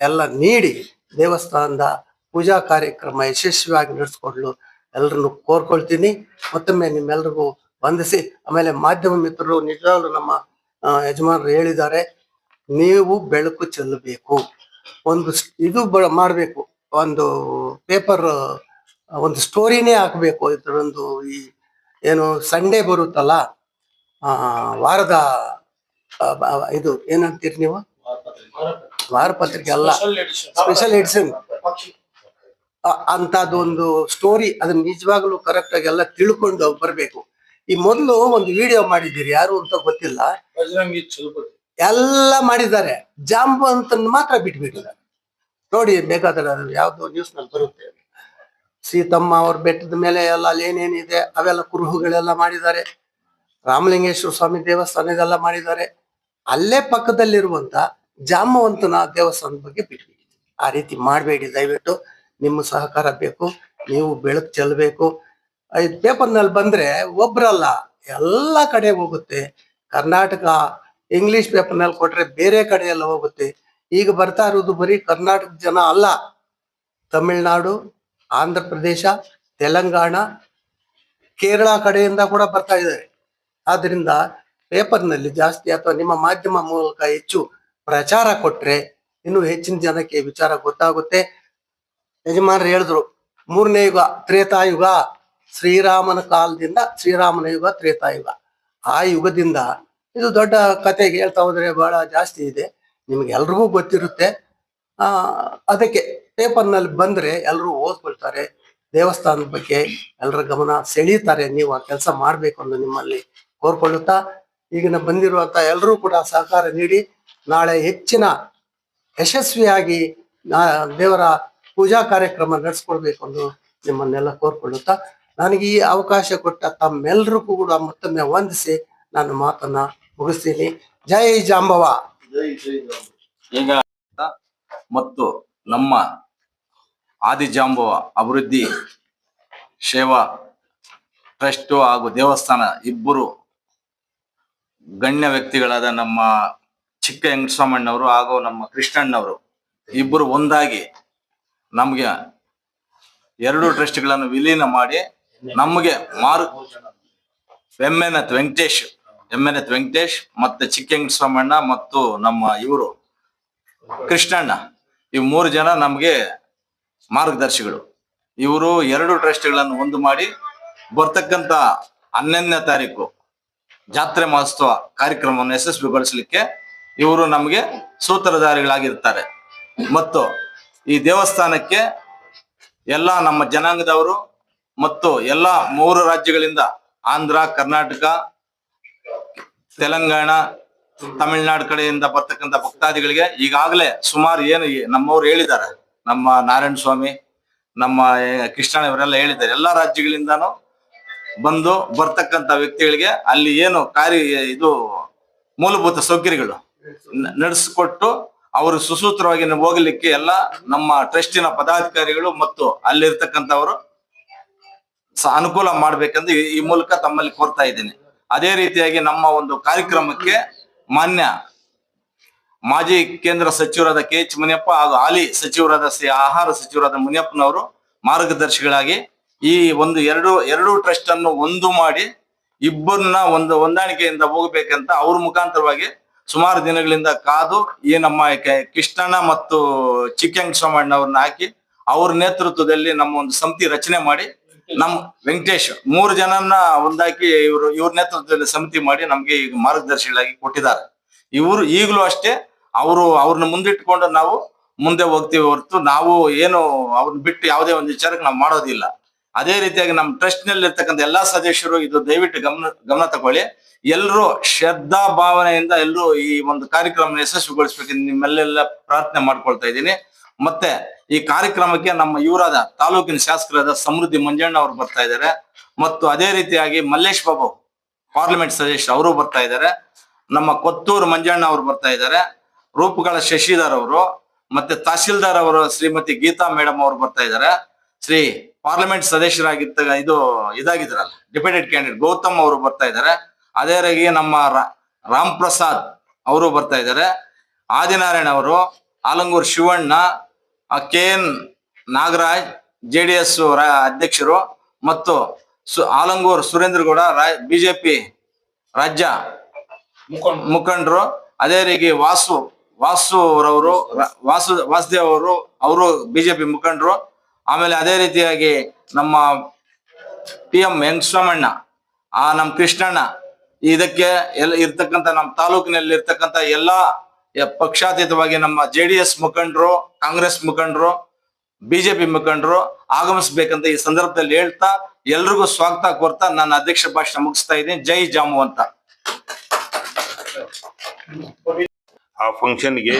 ಎಲ್ಲ ನೀಡಿ ದೇವಸ್ಥಾನದ ಪೂಜಾ ಕಾರ್ಯಕ್ರಮ ಯಶಸ್ವಿಯಾಗಿ ನಡೆಸ್ಕೊಡ್ಲು ಎಲ್ಲರನ್ನು ಕೋರ್ಕೊಳ್ತೀನಿ. ಮತ್ತೊಮ್ಮೆ ನಿಮ್ಮೆಲ್ರಿಗೂ ವಂದಿಸಿ, ಆಮೇಲೆ ಮಾಧ್ಯಮ ಮಿತ್ರರು ನಿಜವಾಗ್ಲೂ ನಮ್ಮ ಯಜಮಾನರು ಹೇಳಿದ್ದಾರೆ, ನೀವು ಬೆಳಕು ಚೆಲ್ಲಬೇಕು, ಒಂದು ಇದು ಮಾಡಬೇಕು, ಒಂದು ಪೇಪರ್ ಒಂದು ಸ್ಟೋರಿನೇ ಹಾಕಬೇಕು. ಇದರೊಂದು ಈ ಏನು ಸಂಡೇ ಬರುತ್ತಲ್ಲ, ವಾರದ ಇದು ಏನಂತೀರಿ ನೀವು, ವಾರಪತ್ರಿಕೆ ಅಲ್ಲ, ಸ್ಪೆಷಲ್ ಎಡಿಷನ್ ಅಂತದೊಂದು ಸ್ಟೋರಿ, ಅದನ್ನ ನಿಜವಾಗ್ಲೂ ಕರೆಕ್ಟ್ ಆಗಿ ಎಲ್ಲ ತಿಳ್ಕೊಂಡು ಬರ್ಬೇಕು. ಈ ಮೊದಲು ಒಂದು ವಿಡಿಯೋ ಮಾಡಿದ್ದೀರಿ, ಯಾರು ಅಂತ ಗೊತ್ತಿಲ್ಲ, ಎಲ್ಲ ಮಾಡಿದ್ದಾರೆ, ಜಾಂಬವಂತನ ಮಾತ್ರ ಬಿಟ್ಬಿಟ್ಟಿದ್ದಾರೆ. ನೋಡಿ ಬೇಕಾದ್ರೆ ಅದು ಯಾವ್ದೋ ನ್ಯೂಸ್ ನಲ್ಲಿ ಬರುತ್ತೆ. ಸೀತಮ್ಮ ಅವ್ರ ಬೆಟ್ಟದ ಮೇಲೆ ಎಲ್ಲ ಅಲ್ಲಿ ಏನೇನಿದೆ ಅವೆಲ್ಲ ಕುರುಹುಗಳೆಲ್ಲ ಮಾಡಿದ್ದಾರೆ. ರಾಮಲಿಂಗೇಶ್ವರ ಸ್ವಾಮಿ ದೇವಸ್ಥಾನ ಇದೆಲ್ಲ ಮಾಡಿದ್ದಾರೆ. ಅಲ್ಲೇ ಪಕ್ಕದಲ್ಲಿರುವಂತ ಜಾಂಬವಂತನ ದೇವಸ್ಥಾನದ ಬಗ್ಗೆ ಬಿಟ್ಬಿಡಿ. ಆ ರೀತಿ ಮಾಡಬೇಡಿ ದಯವಿಟ್ಟು. ನಿಮ್ಮ ಸಹಕಾರ ಬೇಕು, ನೀವು ಬೆಳಕು ಚೆಲ್ಲಬೇಕು. ಇದು ಪೇಪರ್ನಲ್ಲಿ ಬಂದ್ರೆ ಒಬ್ರಲ್ಲ, ಎಲ್ಲ ಕಡೆ ಹೋಗುತ್ತೆ. ಕರ್ನಾಟಕ ಇಂಗ್ಲಿಷ್ ಪೇಪರ್ನಲ್ಲಿ ಕೊಟ್ರೆ ಬೇರೆ ಕಡೆ ಎಲ್ಲ ಹೋಗುತ್ತೆ. ಈಗ ಬರ್ತಾ ಇರೋದು ಬರೀ ಕರ್ನಾಟಕ ಜನ ಅಲ್ಲ, ತಮಿಳ್ನಾಡು, ಆಂಧ್ರ ಪ್ರದೇಶ, ತೆಲಂಗಾಣ, ಕೇರಳ ಕಡೆಯಿಂದ ಕೂಡ ಬರ್ತಾ ಇದ್ದಾರೆ. ಆದ್ರಿಂದ ಪೇಪರ್ನಲ್ಲಿ ಜಾಸ್ತಿ ಅಥವಾ ನಿಮ್ಮ ಮಾಧ್ಯಮ ಮೂಲಕ ಹೆಚ್ಚು ಪ್ರಚಾರ ಕೊಟ್ರೆ ಇನ್ನು ಹೆಚ್ಚಿನ ಜನಕ್ಕೆ ವಿಚಾರ ಗೊತ್ತಾಗುತ್ತೆ. ಯಜಮಾನರು ಹೇಳಿದ್ರು, 3ನೇ ಯುಗ ತ್ರೇತಾಯುಗ, ಶ್ರೀರಾಮನ ಕಾಲದಿಂದ ಶ್ರೀರಾಮನ ಯುಗ ತ್ರೇತಾಯುಗ. ಆ ಯುಗದಿಂದ ಇದು ದೊಡ್ಡ ಕತೆಗೆ ಹೇಳ್ತಾ ಹೋದ್ರೆ ಬಹಳ ಜಾಸ್ತಿ ಇದೆ, ನಿಮ್ಗೆ ಎಲ್ರಿಗೂ ಗೊತ್ತಿರುತ್ತೆ. ಅದಕ್ಕೆ ಪೇಪರ್ನಲ್ಲಿ ಬಂದ್ರೆ ಎಲ್ಲರೂ ಓದ್ಕೊಳ್ತಾರೆ. ದೇವಸ್ಥಾನದ ಬಗ್ಗೆ ಎಲ್ಲರ ಗಮನ ಸೆಳೀತಾರೆ. ನೀವು ಆ ಕೆಲಸ ಮಾಡ್ಬೇಕು ಅಂತ ನಿಮ್ಮಲ್ಲಿ ಕೋರ್ಕೊಳ್ಳುತ್ತಾ, ಈಗಿನ ಬಂದಿರುವಂತ ಎಲ್ಲರೂ ಕೂಡ ಸಹಕಾರ ನೀಡಿ ನಾಳೆ ಹೆಚ್ಚಿನ ಯಶಸ್ವಿಯಾಗಿ ದೇವರ ಪೂಜಾ ಕಾರ್ಯಕ್ರಮ ನಡೆಸ್ಕೊಳ್ಬೇಕು ಎಂದು ನಿಮ್ಮನ್ನೆಲ್ಲ ಕೋರ್ಕೊಳ್ಳುತ್ತಾ, ನನಗೆ ಈ ಅವಕಾಶ ಕೊಟ್ಟ ತಮ್ಮೆಲ್ಲರಿಗೂ ಕೂಡ ಮತ್ತೊಮ್ಮೆ ವಂದಿಸಿ ನಾನು ಮಾತನ್ನ ಮುಗಿಸ್ತೀನಿ. ಜೈ ಜಾಂಬವ. ಈಗ ಮತ್ತು ನಮ್ಮ ಆದಿಜಾಂಬವ ಅಭಿವೃದ್ಧಿ ಸೇವಾ ಟ್ರಸ್ಟ್ ಹಾಗೂ ದೇವಸ್ಥಾನ ಇಬ್ಬರು ಗಣ್ಯ ವ್ಯಕ್ತಿಗಳಾದ ನಮ್ಮ ಚಿಕ್ಕ ವೆಂಕಟಸ್ವಾಮಣ್ಣವರು ಹಾಗೂ ನಮ್ಮ ಕೃಷ್ಣಣ್ಣವರು ಇಬ್ಬರು ಒಂದಾಗಿ ನಮ್ಗೆ 2 ಟ್ರಸ್ಟ್ಗಳನ್ನು ವಿಲೀನ ಮಾಡಿ ನಮಗೆ ಎಮ್ಮೆನತ್ ವೆಂಕಟೇಶ್ ಮತ್ತೆ ಚಿಕ್ಕ ವೆಂಕಟಸ್ವಾಮಣ್ಣ ಮತ್ತು ನಮ್ಮ ಇವರು ಕೃಷ್ಣಣ್ಣ, ಇವ್ 3 ಜನ ನಮ್ಗೆ ಮಾರ್ಗದರ್ಶಿಗಳು. ಇವರು 2 ಟ್ರಸ್ಟ್ಗಳನ್ನು ಒಂದು ಮಾಡಿ ಬರ್ತಕ್ಕಂತ 11ನೇ ತಾರೀಕು ಜಾತ್ರೆ ಮಹೋತ್ಸವ ಕಾರ್ಯಕ್ರಮವನ್ನು ಯಶಸ್ವಿಗೊಳಿಸಲಿಕ್ಕೆ ಇವರು ನಮಗೆ ಸೂತ್ರಧಾರಿಗಳಾಗಿರ್ತಾರೆ. ಮತ್ತು ಈ ದೇವಸ್ಥಾನಕ್ಕೆ ಎಲ್ಲ ನಮ್ಮ ಜನಾಂಗದವರು ಮತ್ತು ಎಲ್ಲ 3 ರಾಜ್ಯಗಳಿಂದ ಆಂಧ್ರ, ಕರ್ನಾಟಕ, ತೆಲಂಗಾಣ, ತಮಿಳುನಾಡು ಕಡೆಯಿಂದ ಬರ್ತಕ್ಕಂಥ ಭಕ್ತಾದಿಗಳಿಗೆ ಈಗಾಗಲೇ ಸುಮಾರು ಏನು ನಮ್ಮವ್ರು ಹೇಳಿದ್ದಾರೆ, ನಮ್ಮ ನಾರಾಯಣ ಸ್ವಾಮಿ, ನಮ್ಮ ಕೃಷ್ಣ ಇವರೆಲ್ಲ ಹೇಳಿದ್ದಾರೆ. ಎಲ್ಲಾ ರಾಜ್ಯಗಳಿಂದಾನು ಬಂದು ಬರ್ತಕ್ಕಂಥ ವ್ಯಕ್ತಿಗಳಿಗೆ ಅಲ್ಲಿ ಏನು ಇದು ಮೂಲಭೂತ ಸೌಕರ್ಯಗಳು ನಡೆಸಿಕೊಟ್ಟು ಅವರು ಸುಸೂತ್ರವಾಗಿ ಹೋಗಲಿಕ್ಕೆ ಎಲ್ಲ ನಮ್ಮ ಟ್ರಸ್ಟಿನ ಪದಾಧಿಕಾರಿಗಳು ಮತ್ತು ಅಲ್ಲಿರ್ತಕ್ಕಂಥವರು ಅನುಕೂಲ ಮಾಡ್ಬೇಕಂದ್ರೆ ಈ ಮೂಲಕ ತಮ್ಮಲ್ಲಿ ಕೋರ್ತಾ ಇದ್ದೀನಿ. ಅದೇ ರೀತಿಯಾಗಿ ನಮ್ಮ ಒಂದು ಕಾರ್ಯಕ್ರಮಕ್ಕೆ ಮಾನ್ಯ ಮಾಜಿ ಕೇಂದ್ರ ಸಚಿವರಾದ KH ಮುನಿಯಪ್ಪ ಹಾಗೂ ಹಾಲಿ ಸಚಿವರಾದ ಆಹಾರ ಸಚಿವರಾದ ಮುನಿಯಪ್ಪನವರು ಮಾರ್ಗದರ್ಶಿಗಳಾಗಿ ಈ ಒಂದು ಎರಡು ಟ್ರಸ್ಟ್ ಅನ್ನು ಒಂದು ಮಾಡಿ ಇಬ್ಬರನ್ನ ಒಂದು ಹೊಂದಾಣಿಕೆಯಿಂದ ಹೋಗ್ಬೇಕಂತ ಅವ್ರ ಮುಖಾಂತರವಾಗಿ ಸುಮಾರು ದಿನಗಳಿಂದ ಕಾದು ಈ ನಮ್ಮ ಕೃಷ್ಣಣ್ಣ ಮತ್ತು ಚಿಕ್ಕ ವೆಂಕಟಸ್ವಾಮಣ್ಣ ಅವ್ರನ್ನ ಹಾಕಿ ಅವ್ರ ನೇತೃತ್ವದಲ್ಲಿ ನಮ್ಮ ಒಂದು ಸಮಿತಿ ರಚನೆ ಮಾಡಿ ನಮ್ಮ ವೆಂಕಟೇಶ್ 3 ಜನನ್ನ ಒಂದಾಕಿ ಇವ್ರ ನೇತೃತ್ವದಲ್ಲಿ ಸಮಿತಿ ಮಾಡಿ ನಮ್ಗೆ ಈಗ ಮಾರ್ಗದರ್ಶಿಗಳಾಗಿ ಕೊಟ್ಟಿದ್ದಾರೆ. ಇವರು ಈಗಲೂ ಅಷ್ಟೇ ಅವ್ರನ್ನ ಮುಂದಿಟ್ಕೊಂಡು ನಾವು ಮುಂದೆ ಹೋಗ್ತೀವಿ ಹೊರತು ನಾವು ಏನು ಅವ್ರನ್ನ ಬಿಟ್ಟು ಯಾವುದೇ ಒಂದು ವಿಚಾರಕ್ಕೆ ನಾವು ಮಾಡೋದಿಲ್ಲ. ಅದೇ ರೀತಿಯಾಗಿ ನಮ್ಮ ಟ್ರಸ್ಟ್ ನಲ್ಲಿ ಇರ್ತಕ್ಕಂಥ ಎಲ್ಲಾ ಸದಸ್ಯರು ಇದು ದಯವಿಟ್ಟು ಗಮನ ತಗೊಳ್ಳಿ. ಎಲ್ಲರೂ ಶ್ರದ್ಧಾ ಭಾವನೆಯಿಂದ ಎಲ್ಲರೂ ಈ ಒಂದು ಕಾರ್ಯಕ್ರಮ ಯಶಸ್ವಿಗೊಳಿಸ್ಬೇಕೆಂದು ನಿಮ್ಮೆಲ್ಲೆಲ್ಲ ಪ್ರಾರ್ಥನೆ ಮಾಡ್ಕೊಳ್ತಾ ಇದ್ದೀನಿ. ಮತ್ತೆ ಈ ಕಾರ್ಯಕ್ರಮಕ್ಕೆ ನಮ್ಮ ಇವರಾದ ತಾಲೂಕಿನ ಶಾಸಕರಾದ ಸಮೃದ್ಧಿ ಮಂಜಣ್ಣ ಅವರು ಬರ್ತಾ ಇದ್ದಾರೆ. ಮತ್ತು ಅದೇ ರೀತಿಯಾಗಿ ಮಲ್ಲೇಶ್ ಬಾಬು ಪಾರ್ಲಿಮೆಂಟ್ ಸದಸ್ಯರು ಅವರು ಬರ್ತಾ ಇದ್ದಾರೆ. ನಮ್ಮ ಕೊತ್ತೂರು ಮಂಜಣ್ಣ ಅವರು ಬರ್ತಾ ಇದ್ದಾರೆ. ರೂಪಗಳ ಶಶಿಧರ್ ಅವರು, ಮತ್ತೆ ತಹಶೀಲ್ದಾರ್ ಅವರು ಶ್ರೀಮತಿ ಗೀತಾ ಮೇಡಮ್ ಅವರು ಬರ್ತಾ ಇದ್ದಾರೆ. ಶ್ರೀ ಪಾರ್ಲಿಮೆಂಟ್ ಇದಾಗಿದ್ರಲ್ಲ ಡಿಪ್ಯೂಟೆಡ್ ಕ್ಯಾಂಡಿಡೇಟ್ ಗೌತಮ್ ಅವರು ಬರ್ತಾ ಇದ್ದಾರೆ. ಅದೇ ರೀತಿ ನಮ್ಮ ರಾಮ್ ಪ್ರಸಾದ್ ಅವರು ಬರ್ತಾ ಇದ್ದಾರೆ. ಆದಿನಾರಾಯಣ ಅವರು, ಆಲಂಗೂರು ಶಿವಣ್ಣ, KN ನಾಗರಾಜ್ JDS ಅಧ್ಯಕ್ಷರು, ಮತ್ತು ಆಲಂಗೂರು ಸುರೇಂದ್ರಗೌಡ BJP ರಾಜ್ಯ ಮುಖಂಡರು. ಅದೇ ರೀತಿ ವಾಸುದೇವ್ ಅವರು BJP ಮುಖಂಡರು. ಆಮೇಲೆ ಅದೇ ರೀತಿಯಾಗಿ ನಮ್ಮ PM ವೆಂಕಟಸ್ವಾಮಣ್ಣ, ನಮ್ಮ ಕೃಷ್ಣಣ್ಣ, ಇದಕ್ಕೆ ಎಲ್ಲ ಇರ್ತಕ್ಕಂಥ ನಮ್ಮ ತಾಲೂಕಿನಲ್ಲಿ ಇರ್ತಕ್ಕಂಥ ಎಲ್ಲಾ ಪಕ್ಷಾತೀತವಾಗಿ ನಮ್ಮ JDS ಮುಖಂಡರು, ಕಾಂಗ್ರೆಸ್ ಮುಖಂಡರು, BJP ಮುಖಂಡರು ಆಗಮಿಸ್ಬೇಕಂತ ಈ ಸಂದರ್ಭದಲ್ಲಿ ಹೇಳ್ತಾ ಎಲ್ರಿಗೂ ಸ್ವಾಗತ ಕೋರ್ತಾ ನನ್ನ ಅಧ್ಯಕ್ಷ ಭಾಷಣ ಮುಗಿಸ್ತಾ ಇದ್ದೀನಿ. ಜೈ ಜಾಂಬವಂತ. ಆ ಫಂಕ್ಷನ್ಗೆ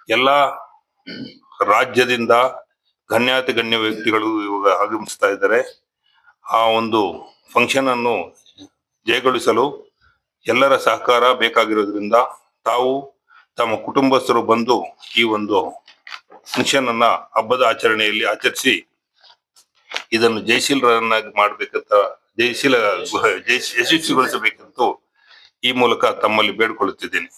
ಎಲ್ಲ ರಾಜ್ಯದಿಂದ ಗಣ್ಯಾತಿ ಗಣ್ಯ ವ್ಯಕ್ತಿಗಳು ಇವಾಗ ಆಗಮಿಸ್ತಾ ಇದ್ದಾರೆ. ಆ ಒಂದು ಫಂಕ್ಷನ್ ಅನ್ನು ಜಯಗೊಳಿಸಲು ಎಲ್ಲರ ಸಹಕಾರ ಬೇಕಾಗಿರೋದ್ರಿಂದ ತಾವು ತಮ್ಮ ಕುಟುಂಬಸ್ಥರು ಬಂದು ಈ ಒಂದು ಫಂಕ್ಷನ್ ಅನ್ನ ಹಬ್ಬದ ಆಚರಣೆಯಲ್ಲಿ ಆಚರಿಸಿ ಇದನ್ನು ಜಯಶೀಲರನ್ನಾಗಿ ಮಾಡ್ಬೇಕಂತ ಯಶಸ್ವಿಗೊಳಿಸಬೇಕಂತೂ ಈ ಮೂಲಕ ತಮ್ಮಲ್ಲಿ ಬೇಡ್ಕೊಳ್ಳುತ್ತಿದ್ದೇನೆ.